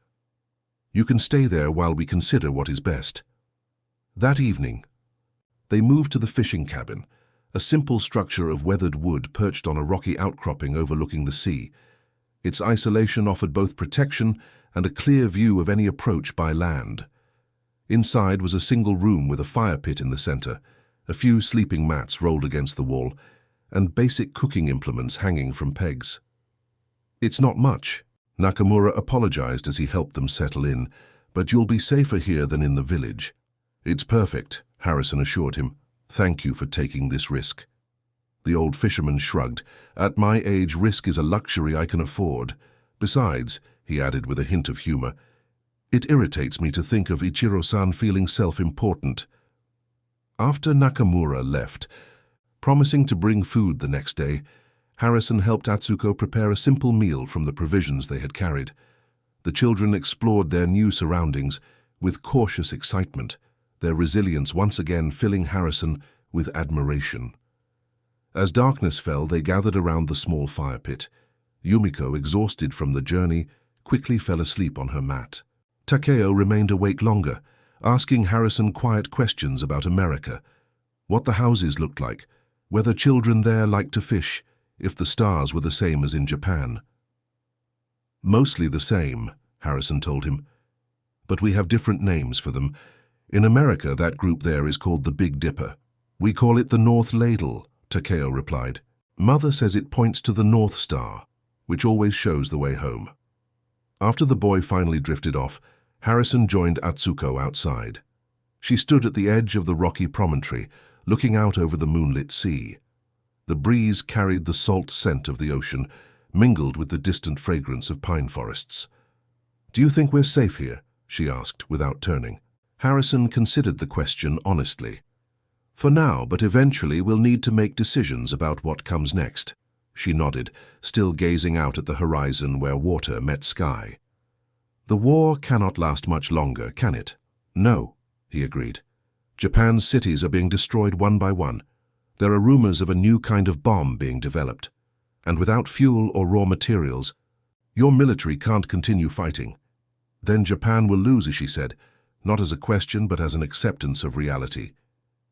"You can stay there while we consider what is best." That evening, they moved to the fishing cabin, a simple structure of weathered wood perched on a rocky outcropping overlooking the sea. Its isolation offered both protection and a clear view of any approach by land. Inside was a single room with a fire pit in the center, a few sleeping mats rolled against the wall, and basic cooking implements hanging from pegs. "It's not much," Nakamura apologized as he helped them settle in, "but you'll be safer here than in the village." "It's perfect," Harrison assured him. "Thank you for taking this risk." The old fisherman shrugged. "At my age, risk is a luxury I can afford. Besides," he added with a hint of humor, "it irritates me to think of Ichiro-san feeling self-important." After Nakamura left, promising to bring food the next day, Harrison helped Atsuko prepare a simple meal from the provisions they had carried. The children explored their new surroundings with cautious excitement, their resilience once again filling Harrison with admiration. As darkness fell, they gathered around the small fire pit. Yumiko, exhausted from the journey, quickly fell asleep on her mat. Takeo remained awake longer, asking Harrison quiet questions about America, what the houses looked like, whether children there liked to fish, if the stars were the same as in Japan. "Mostly the same," Harrison told him, "but we have different names for them. In America, that group there is called the Big Dipper. We call it the North Ladle," Takeo replied. "Mother says it points to the North Star, which always shows the way home." After the boy finally drifted off, Harrison joined Atsuko outside. She stood at the edge of the rocky promontory, looking out over the moonlit sea. The breeze carried the salt scent of the ocean, mingled with the distant fragrance of pine forests. "Do you think we're safe here?" she asked, without turning. Harrison considered the question honestly. "For now, but eventually we'll need to make decisions about what comes next." She nodded, still gazing out at the horizon where water met sky. "The war cannot last much longer, can it?" "No," he agreed. "Japan's cities are being destroyed one by one. There are rumors of a new kind of bomb being developed. And without fuel or raw materials, your military can't continue fighting. Then Japan will lose," she said, not as a question but as an acceptance of reality.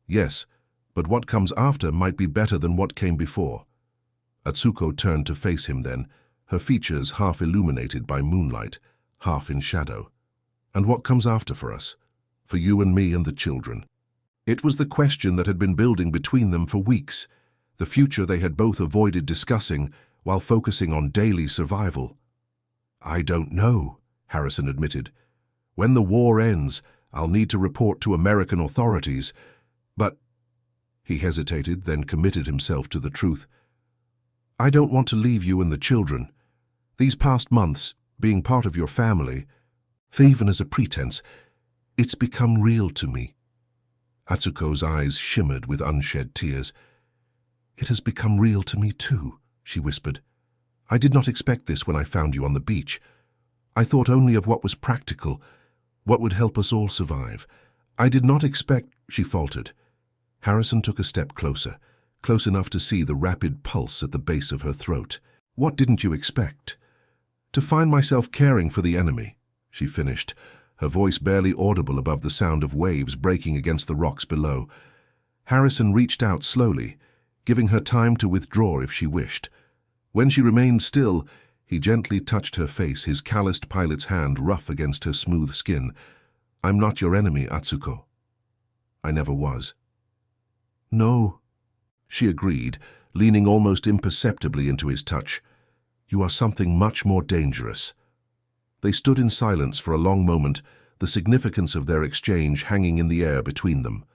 "Yes, but what comes after might be better than what came before." Atsuko turned to face him then, her features half illuminated by moonlight, half in shadow. "And what comes after for us? For you and me and the children?" It was the question that had been building between them for weeks. the future they had both avoided discussing while focusing on daily survival. "I don't know," Harrison admitted. "When the war ends, I'll need to report to American authorities, but—" He hesitated, then committed himself to the truth. "I don't want to leave you and the children. These past months, being part of your family, even as a pretense, it's become real to me." Atsuko's eyes shimmered with unshed tears. "It has become real to me too," she whispered. "I did not expect this when I found you on the beach. I thought only of what was practical, what would help us all survive. I did not expect—" she faltered. Harrison took a step closer, close enough to see the rapid pulse at the base of her throat. "What didn't you expect?" "To find myself caring for the enemy," she finished, her voice barely audible above the sound of waves breaking against the rocks below. Harrison reached out slowly, giving her time to withdraw if she wished. When she remained still, he gently touched her face, his calloused pilot's hand rough against her smooth skin. "I'm not your enemy, Atsuko. I never was." "No," she agreed, leaning almost imperceptibly into his touch. "You are something much more dangerous." They stood in silence for a long moment, the significance of their exchange hanging in the air between them.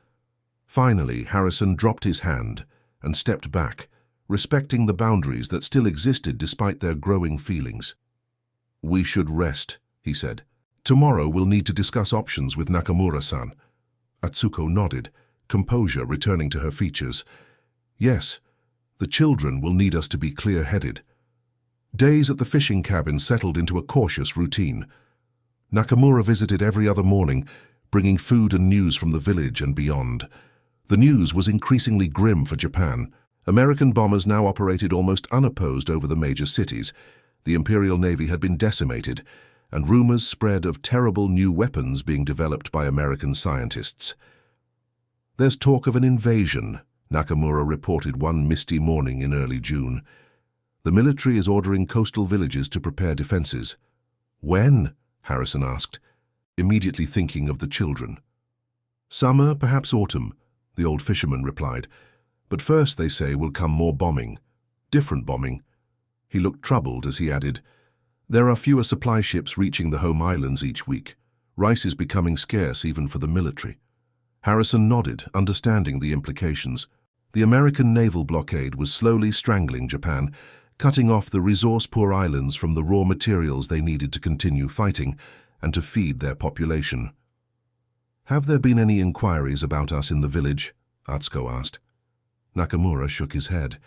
Finally, Harrison dropped his hand and stepped back, respecting the boundaries that still existed despite their growing feelings. "We should rest," he said. "Tomorrow we'll need to discuss options with Nakamura-san." Atsuko nodded, composure returning to her features. "Yes, the children will need us to be clear-headed." Days at the fishing cabin settled into a cautious routine. Nakamura visited every other morning, bringing food and news from the village and beyond. The news was increasingly grim for Japan. American bombers now operated almost unopposed over the major cities. The Imperial Navy had been decimated, and rumors spread of terrible new weapons being developed by American scientists. "There's talk of an invasion," Nakamura reported one misty morning in early June. "The military is ordering coastal villages to prepare defenses." "When?" Harrison asked, immediately thinking of the children. "Summer, perhaps autumn," the old fisherman replied. "But first, they say, will come more bombing. Different bombing." He looked troubled as he added, "There are fewer supply ships reaching the home islands each week. Rice is becoming scarce even for the military." Harrison nodded, understanding the implications. The American naval blockade was slowly strangling Japan, cutting off the resource-poor islands from the raw materials they needed to continue fighting and to feed their population. "Have there been any inquiries about us in the village?" Atsuko asked. Nakamura shook his head.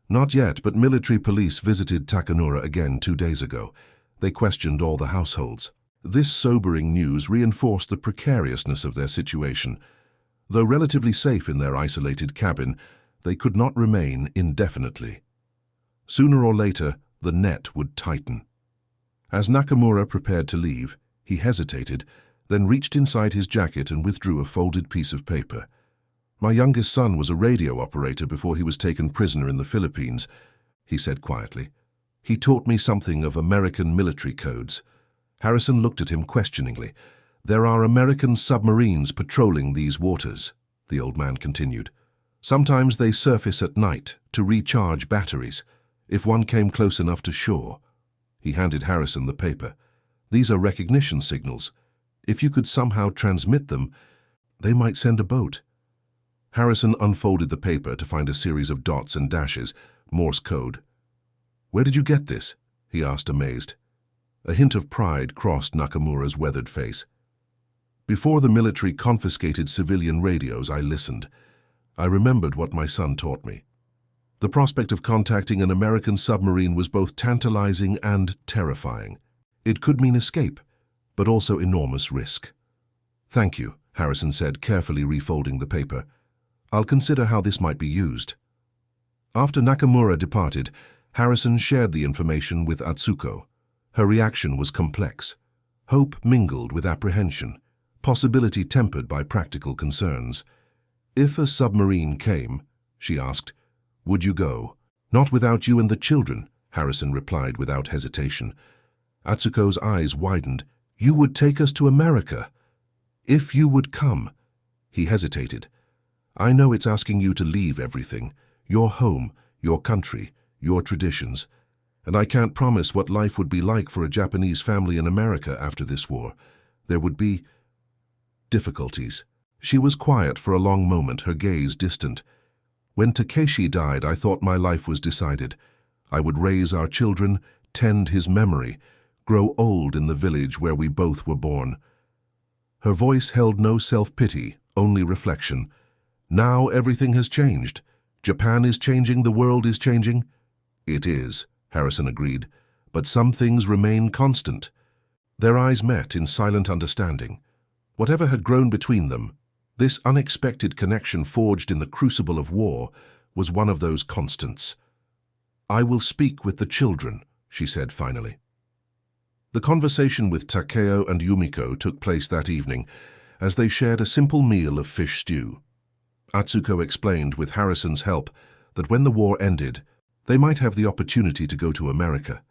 "Not yet, but military police visited Takanura again 2 days ago. They questioned all the households." This sobering news reinforced the precariousness of their situation. Though relatively safe in their isolated cabin, they could not remain indefinitely. Sooner or later, the net would tighten. As Nakamura prepared to leave, he hesitated, then reached inside his jacket and withdrew a folded piece of paper. "My youngest son was a radio operator before he was taken prisoner in the Philippines," he said quietly. "He taught me something of American military codes." Harrison looked at him questioningly. "There are American submarines patrolling these waters," the old man continued. "Sometimes they surface at night to recharge batteries, if one came close enough to shore." He handed Harrison the paper. "These are recognition signals. If you could somehow transmit them, they might send a boat." Harrison unfolded the paper to find a series of dots and dashes, Morse code. "Where did you get this?" he asked, amazed. A hint of pride crossed Nakamura's weathered face. "Before the military confiscated civilian radios, I listened. I remembered what my son taught me. The prospect of contacting an American submarine was both tantalizing and terrifying. It could mean escape, but also enormous risk." "Thank you," Harrison said, carefully refolding the paper. "I'll consider how this might be used." After Nakamura departed, Harrison shared the information with Atsuko. Her reaction was complex. Hope mingled with apprehension, possibility tempered by practical concerns. "If a submarine came," she asked, "would you go?" "Not without you and the children," Harrison replied without hesitation. Atsuko's eyes widened. "You would take us to America?" "If you would come." He hesitated. "I know it's asking you to leave everything. Your home, your country, your traditions. And I can't promise what life would be like for a Japanese family in America after this war. There would be difficulties. She was quiet for a long moment, her gaze distant. When Takeshi died, I thought my life was decided. I would raise our children, tend his memory, grow old in the village where we both were born. Her voice held no self-pity, only reflection. Now everything has changed. Japan is changing, the world is changing. It is, Harrison agreed, but some things remain constant. Their eyes met in silent understanding. Whatever had grown between them, this unexpected connection forged in the crucible of war, was one of those constants. I will speak with the children, she said finally. The conversation with Takeo and Yumiko took place that evening as they shared a simple meal of fish stew. Atsuko explained, with Harrison's help, that when the war ended, they might have the opportunity to go to America.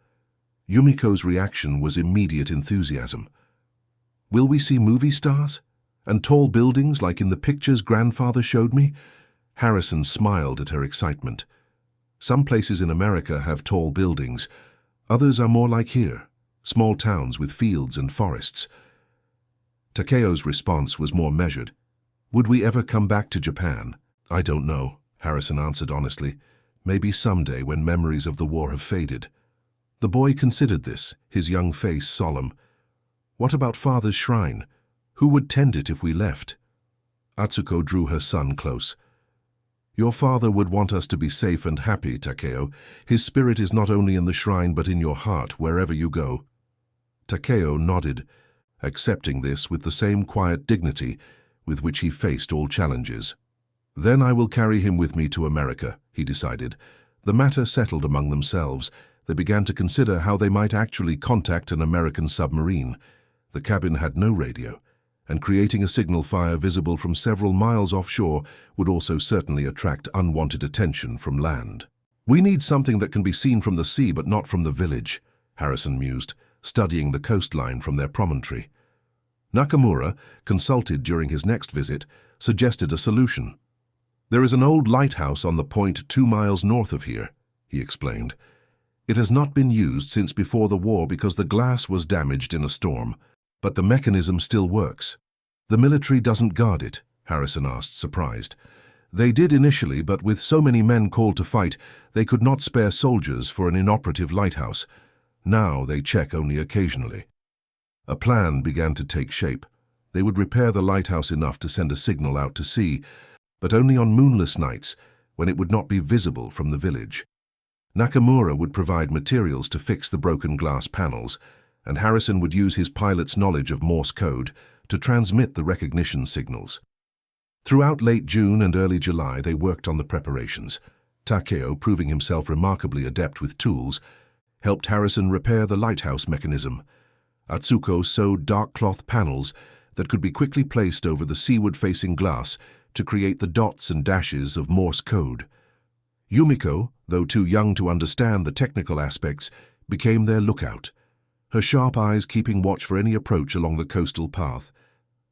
Yumiko's reaction was immediate enthusiasm. Will we see movie stars? And tall buildings like in the pictures grandfather showed me? Harrison smiled at her excitement. Some places in America have tall buildings. Others are more like here, small towns with fields and forests. Takeo's response was more measured. Would we ever come back to Japan? I don't know, Harrison answered honestly. Maybe someday when memories of the war have faded. The boy considered this, his young face solemn. What about Father's shrine? Who would tend it if we left? Atsuko drew her son close. Your father would want us to be safe and happy, Takeo. His spirit is not only in the shrine but in your heart, wherever you go. Takeo nodded, accepting this with the same quiet dignity with which he faced all challenges. Then I will carry him with me to America, he decided. The matter settled among themselves. They began to consider how they might actually contact an American submarine. The cabin had no radio, and creating a signal fire visible from several miles offshore would also certainly attract unwanted attention from land. We need something that can be seen from the sea but not from the village, Harrison mused, studying the coastline from their promontory. Nakamura, consulted during his next visit, suggested a solution. There is an old lighthouse on the point 2 miles north of here, he explained. It has not been used since before the war because the glass was damaged in a storm, but the mechanism still works. The military doesn't guard it, Harrison asked, surprised. They did initially, but with so many men called to fight, they could not spare soldiers for an inoperative lighthouse. Now they check only occasionally. A plan began to take shape. They would repair the lighthouse enough to send a signal out to sea, but only on moonless nights, when it would not be visible from the village. Nakamura would provide materials to fix the broken glass panels, and Harrison would use his pilot's knowledge of Morse code to transmit the recognition signals. Throughout late June and early July, they worked on the preparations. Takeo, proving himself remarkably adept with tools, helped Harrison repair the lighthouse mechanism. Atsuko sewed dark cloth panels that could be quickly placed over the seaward-facing glass to create the dots and dashes of Morse code. Yumiko, though too young to understand the technical aspects, became their lookout, her sharp eyes keeping watch for any approach along the coastal path.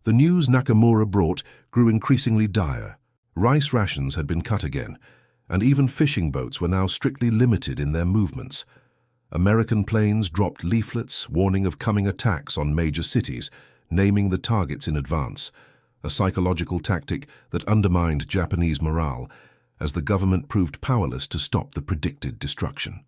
The news Nakamura brought grew increasingly dire. Rice rations had been cut again, and even fishing boats were now strictly limited in their movements. American planes dropped leaflets warning of coming attacks on major cities, naming the targets in advance, a psychological tactic that undermined Japanese morale as the government proved powerless to stop the predicted destruction.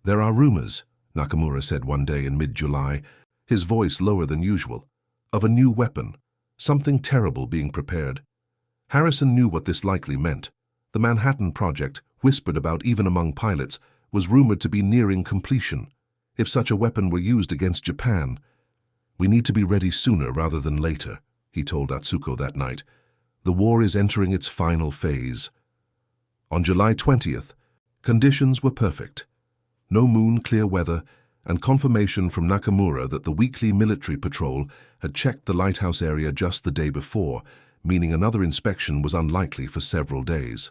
There are rumors, Nakamura said one day in mid-July, his voice lower than usual, of a new weapon, something terrible being prepared. Harrison knew what this likely meant. The Manhattan Project, whispered about even among pilots, was rumored to be nearing completion. If such a weapon were used against Japan, we need to be ready sooner rather than later, he told Atsuko that night. The war is entering its final phase. On July 20th, conditions were perfect. No moon, clear weather, and confirmation from Nakamura that the weekly military patrol had checked the lighthouse area just the day before, meaning another inspection was unlikely for several days.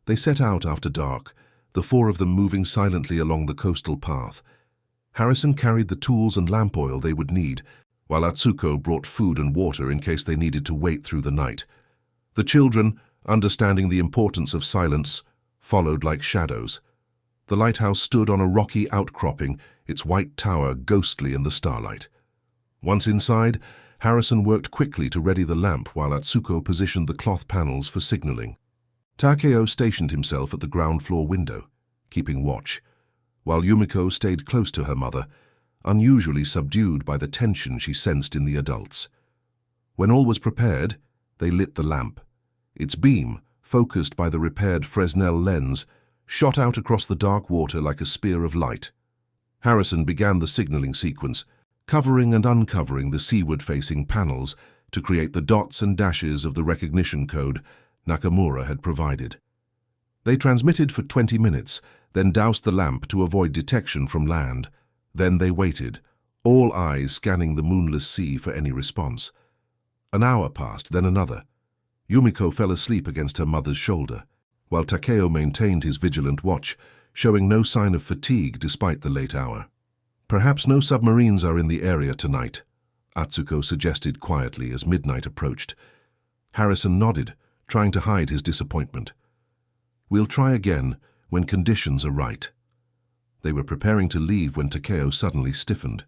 They set out after dark, the four of them moving silently along the coastal path. Harrison carried the tools and lamp oil they would need, while Atsuko brought food and water in case they needed to wait through the night. The children, understanding the importance of silence, followed like shadows. The lighthouse stood on a rocky outcropping, its white tower ghostly in the starlight. Once inside, Harrison worked quickly to ready the lamp while Atsuko positioned the cloth panels for signaling. Takeo stationed himself at the ground floor window, keeping watch, while Yumiko stayed close to her mother, unusually subdued by the tension she sensed in the adults. When all was prepared, they lit the lamp. Its beam, focused by the repaired Fresnel lens, shot out across the dark water like a spear of light. Harrison began the signaling sequence, covering and uncovering the seaward-facing panels to create the dots and dashes of the recognition code Nakamura had provided. They transmitted for 20 minutes, then doused the lamp to avoid detection from land. Then they waited, all eyes scanning the moonless sea for any response. An hour passed, then another. Yumiko fell asleep against her mother's shoulder, while Takeo maintained his vigilant watch, showing no sign of fatigue despite the late hour. "Perhaps no submarines are in the area tonight," Atsuko suggested quietly as midnight approached. Harrison nodded, trying to hide his disappointment. "We'll try again when conditions are right." They were preparing to leave when Takeo suddenly stiffened.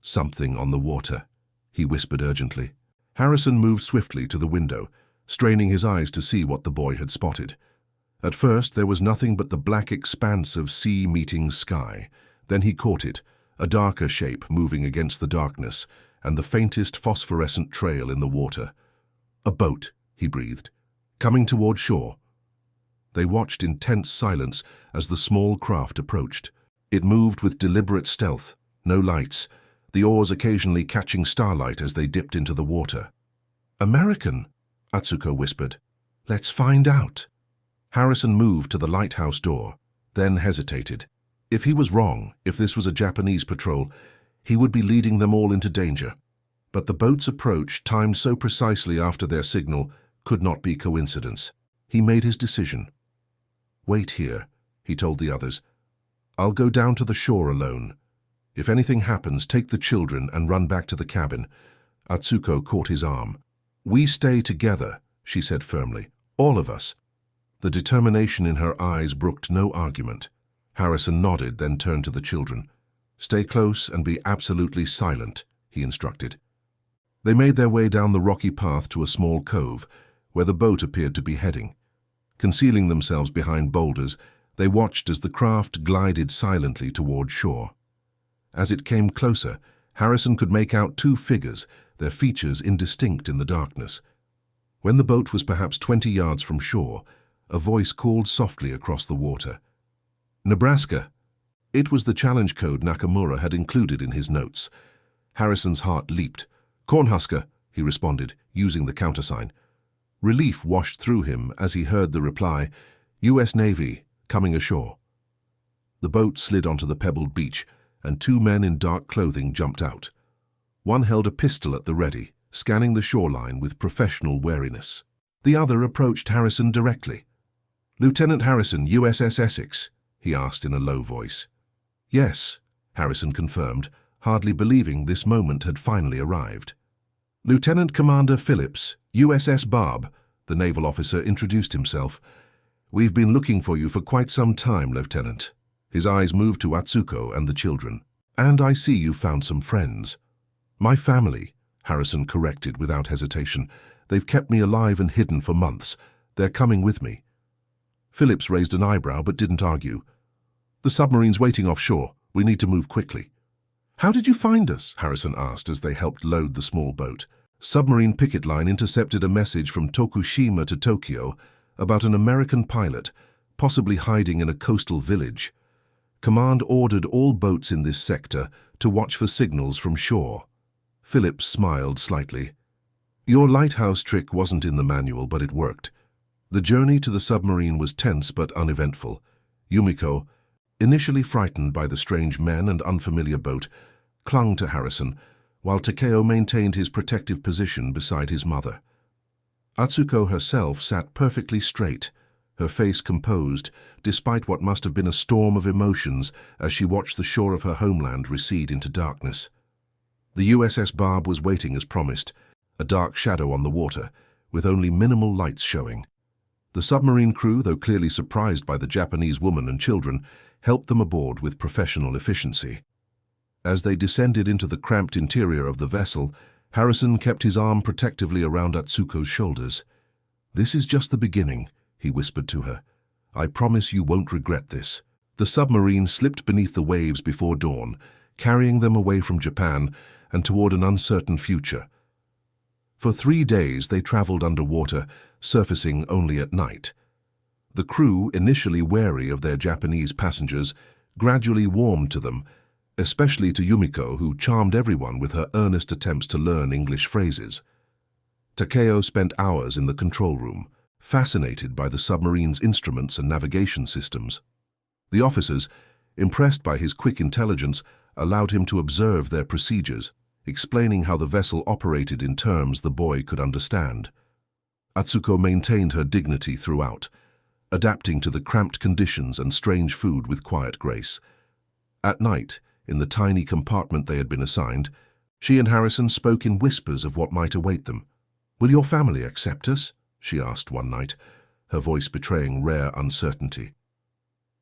"Something on the water," he whispered urgently. Harrison moved swiftly to the window, straining his eyes to see what the boy had spotted. At first there was nothing but the black expanse of sea meeting sky. Then he caught it, a darker shape moving against the darkness, and the faintest phosphorescent trail in the water. "A boat," he breathed, "coming toward shore." They watched in tense silence as the small craft approached. It moved with deliberate stealth, no lights, the oars occasionally catching starlight as they dipped into the water. "American," Atsuko whispered. "Let's find out." Harrison moved to the lighthouse door, then hesitated. If he was wrong, if this was a Japanese patrol, he would be leading them all into danger. But the boat's approach, timed so precisely after their signal, could not be coincidence. He made his decision. "Wait here," he told the others. "I'll go down to the shore alone. If anything happens, take the children and run back to the cabin." Atsuko caught his arm. "We stay together," she said firmly. "All of us." The determination in her eyes brooked no argument. Harrison nodded, then turned to the children. "Stay close and be absolutely silent," he instructed. They made their way down the rocky path to a small cove, where the boat appeared to be heading. Concealing themselves behind boulders, they watched as the craft glided silently toward shore. As it came closer, Harrison could make out two figures, their features indistinct in the darkness. When the boat was perhaps 20 yards from shore, a voice called softly across the water. "Nebraska." It was the challenge code Nakamura had included in his notes. Harrison's heart leaped. "Cornhusker," he responded, using the countersign. Relief washed through him as he heard the reply, "U.S. Navy, coming ashore." The boat slid onto the pebbled beach, and two men in dark clothing jumped out. One held a pistol at the ready, scanning the shoreline with professional wariness. The other approached Harrison directly. "Lieutenant Harrison, USS Essex?" he asked in a low voice. "Yes," Harrison confirmed, hardly believing this moment had finally arrived. "Lieutenant Commander Phillips, USS Barb," the naval officer introduced himself. "We've been looking for you for quite some time, Lieutenant." His eyes moved to Atsuko and the children. "And I see you found some friends." "My family," Harrison corrected without hesitation. "They've kept me alive and hidden for months. They're coming with me." Phillips raised an eyebrow but didn't argue. "The submarine's waiting offshore. We need to move quickly." "How did you find us?" Harrison asked as they helped load the small boat. Submarine picket line intercepted a message from Tokushima to Tokyo about an American pilot, possibly hiding in a coastal village. Command ordered all boats in this sector to watch for signals from shore. Phillips smiled slightly. "Your lighthouse trick wasn't in the manual, but it worked." The journey to the submarine was tense but uneventful. Yumiko, initially frightened by the strange men and unfamiliar boat, clung to Harrison, while Takeo maintained his protective position beside his mother. Atsuko herself sat perfectly straight, her face composed, despite what must have been a storm of emotions as she watched the shore of her homeland recede into darkness. The USS Barb was waiting as promised, a dark shadow on the water, with only minimal lights showing. The submarine crew, though clearly surprised by the Japanese woman and children, helped them aboard with professional efficiency. As they descended into the cramped interior of the vessel, Harrison kept his arm protectively around Atsuko's shoulders. "This is just the beginning," he whispered to her. "I promise you won't regret this." The submarine slipped beneath the waves before dawn, carrying them away from Japan and toward an uncertain future. For 3 days they traveled underwater, surfacing only at night. The crew, initially wary of their Japanese passengers, gradually warmed to them, especially to Yumiko, who charmed everyone with her earnest attempts to learn English phrases. Takeo spent hours in the control room, fascinated by the submarine's instruments and navigation systems. The officers, impressed by his quick intelligence, allowed him to observe their procedures, explaining how the vessel operated in terms the boy could understand. Atsuko maintained her dignity throughout, adapting to the cramped conditions and strange food with quiet grace. At night, in the tiny compartment they had been assigned, she and Harrison spoke in whispers of what might await them. "Will your family accept us?" she asked one night, her voice betraying rare uncertainty.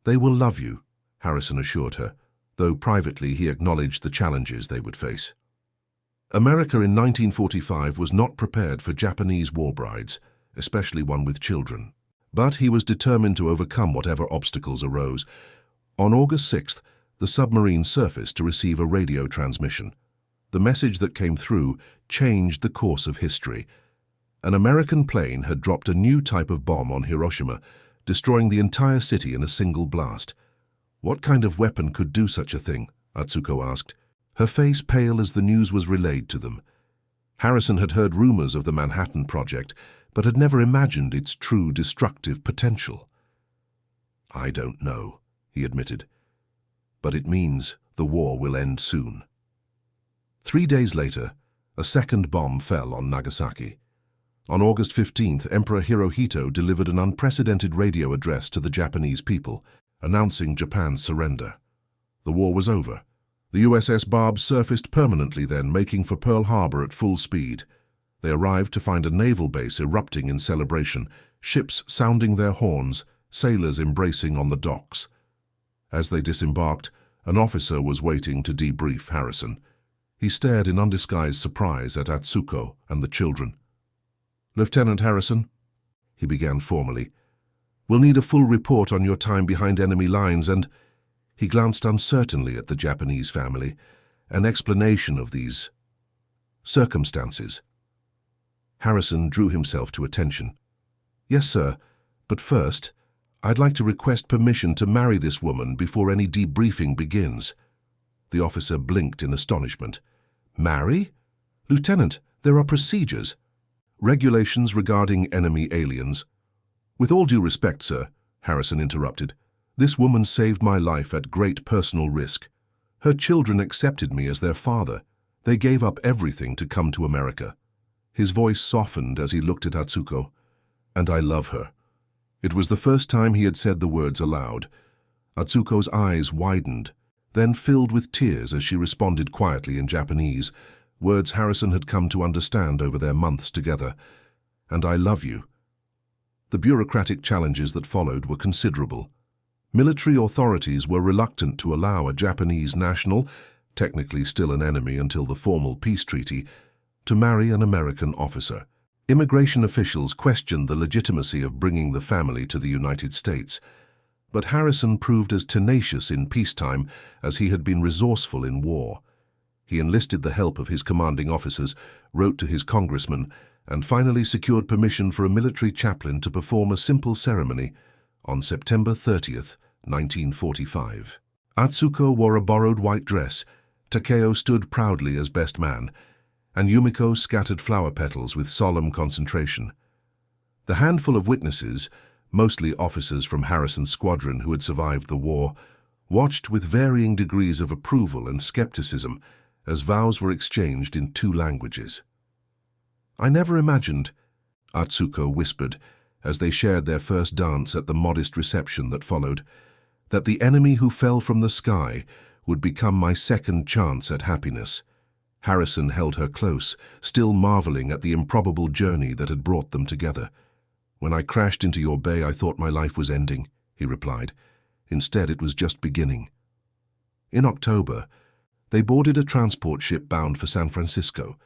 "They will love you," Harrison assured her, though privately he acknowledged the challenges they would face. America in 1945 was not prepared for Japanese war brides, especially one with children. But he was determined to overcome whatever obstacles arose. On August 6th, the submarine surfaced to receive a radio transmission. The message that came through changed the course of history. An American plane had dropped a new type of bomb on Hiroshima, destroying the entire city in a single blast. "What kind of weapon could do such a thing?" Atsuko asked, her face pale as the news was relayed to them. Harrison had heard rumors of the Manhattan Project, but had never imagined its true destructive potential. "I don't know," he admitted, "but it means the war will end soon." 3 days later, a second bomb fell on Nagasaki. On August 15th, Emperor Hirohito delivered an unprecedented radio address to the Japanese people, announcing Japan's surrender. The war was over. The USS Barb surfaced permanently then, making for Pearl Harbor at full speed. They arrived to find a naval base erupting in celebration, ships sounding their horns, sailors embracing on the docks. As they disembarked, an officer was waiting to debrief Harrison. He stared in undisguised surprise at Atsuko and the children. "Lieutenant Harrison," he began formally, "we'll need a full report on your time behind enemy lines and—" He glanced uncertainly at the Japanese family, an explanation of these circumstances. Harrison drew himself to attention. "Yes, sir, but first, I'd like to request permission to marry this woman before any debriefing begins." The officer blinked in astonishment. "Marry? Lieutenant, there are procedures." "Regulations regarding enemy aliens." "With all due respect, sir," Harrison interrupted, "this woman saved my life at great personal risk. Her children accepted me as their father. They gave up everything to come to America." His voice softened as he looked at Atsuko. "And I love her." It was the first time he had said the words aloud. Atsuko's eyes widened, then filled with tears as she responded quietly in Japanese, words Harrison had come to understand over their months together. "And I love you." The bureaucratic challenges that followed were considerable. Military authorities were reluctant to allow a Japanese national, technically still an enemy until the formal peace treaty, to marry an American officer. Immigration officials questioned the legitimacy of bringing the family to the United States. But Harrison proved as tenacious in peacetime as he had been resourceful in war. He enlisted the help of his commanding officers, wrote to his congressman, and finally secured permission for a military chaplain to perform a simple ceremony on September 30th, 1945. Atsuko wore a borrowed white dress, Takeo stood proudly as best man, and Yumiko scattered flower petals with solemn concentration. The handful of witnesses, mostly officers from Harrison's squadron who had survived the war, watched with varying degrees of approval and skepticism as vows were exchanged in 2 languages. "I never imagined," Atsuko whispered as they shared their first dance at the modest reception that followed, "that the enemy who fell from the sky would become my second chance at happiness." Harrison held her close, still marveling at the improbable journey that had brought them together. "When I crashed into your bay, I thought my life was ending," he replied. "Instead, it was just beginning." In October, they boarded a transport ship bound for San Francisco.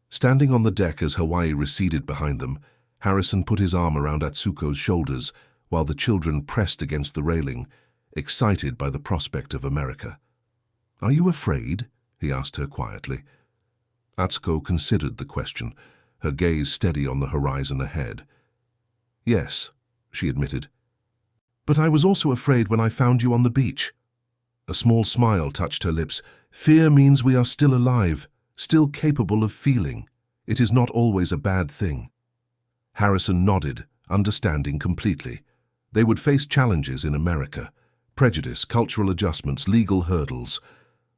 Standing on the deck as Hawaii receded behind them, Harrison put his arm around Atsuko's shoulders while the children pressed against the railing, excited by the prospect of America. "Are you afraid?" he asked her quietly. Atsuko considered the question, her gaze steady on the horizon ahead. "Yes," she admitted. "But I was also afraid when I found you on the beach." A small smile touched her lips. "Fear means we are still alive, still capable of feeling. It is not always a bad thing." Harrison nodded, understanding completely. They would face challenges in America: prejudice, cultural adjustments, legal hurdles.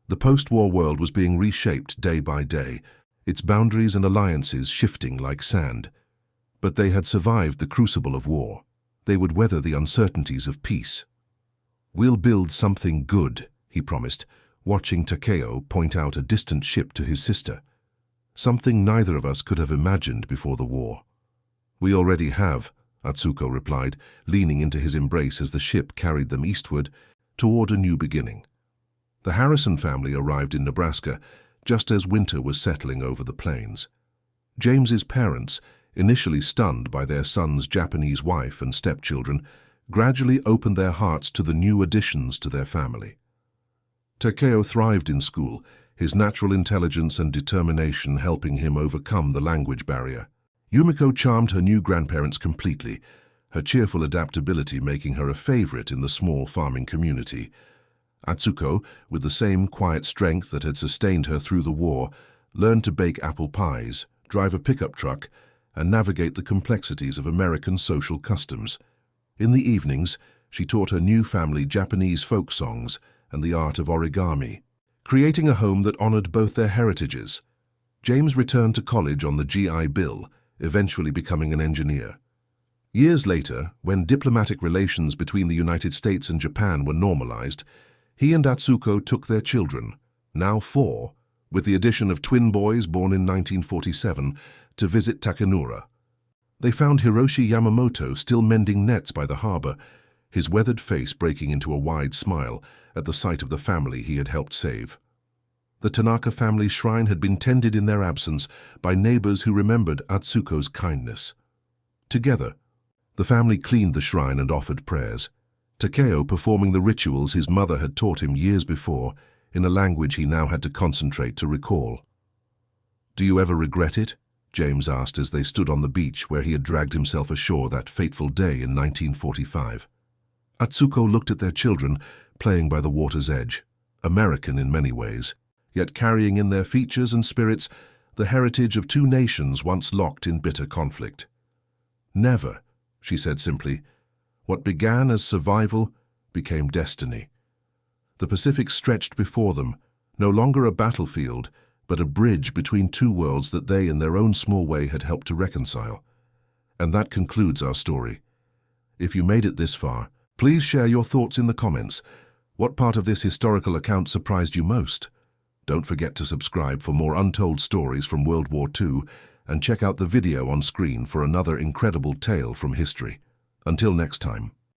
The post-war world was being reshaped day by day, its boundaries and alliances shifting like sand. But they had survived the crucible of war. They would weather the uncertainties of peace. "We'll build something good," he promised, watching Takeo point out a distant ship to his sister. "Something neither of us could have imagined before the war." "We already have," Atsuko replied, leaning into his embrace as the ship carried them eastward toward a new beginning. The Harrison family arrived in Nebraska just as winter was settling over the plains. James's parents, initially stunned by their son's Japanese wife and stepchildren, gradually opened their hearts to the new additions to their family. Takeo thrived in school, his natural intelligence and determination helping him overcome the language barrier. Yumiko charmed her new grandparents completely, her cheerful adaptability making her a favorite in the small farming community. Atsuko, with the same quiet strength that had sustained her through the war, learned to bake apple pies, drive a pickup truck, and navigate the complexities of American social customs. In the evenings, she taught her new family Japanese folk songs and the art of origami, creating a home that honored both their heritages. James returned to college on the GI Bill, eventually becoming an engineer. Years later, when diplomatic relations between the United States and Japan were normalized, he and Atsuko took their children, now 4, with the addition of twin boys born in 1947, to visit Takanura. They found Hiroshi Yamamoto still mending nets by the harbor, his weathered face breaking into a wide smile at the sight of the family he had helped save. The Tanaka family shrine had been tended in their absence by neighbors who remembered Atsuko's kindness. Together, the family cleaned the shrine and offered prayers, Takeo performing the rituals his mother had taught him years before in a language he now had to concentrate to recall. "Do you ever regret it?" James asked as they stood on the beach where he had dragged himself ashore that fateful day in 1945. Atsuko looked at their children, playing by the water's edge, American in many ways, yet carrying in their features and spirits the heritage of two nations once locked in bitter conflict. "Never," she said simply. "What began as survival became destiny." The Pacific stretched before them, no longer a battlefield, but a bridge between two worlds that they in their own small way had helped to reconcile. And that concludes our story. If you made it this far, please share your thoughts in the comments. What part of this historical account surprised you most? Don't forget to subscribe for more untold stories from World War II and check out the video on screen for another incredible tale from history. Until next time.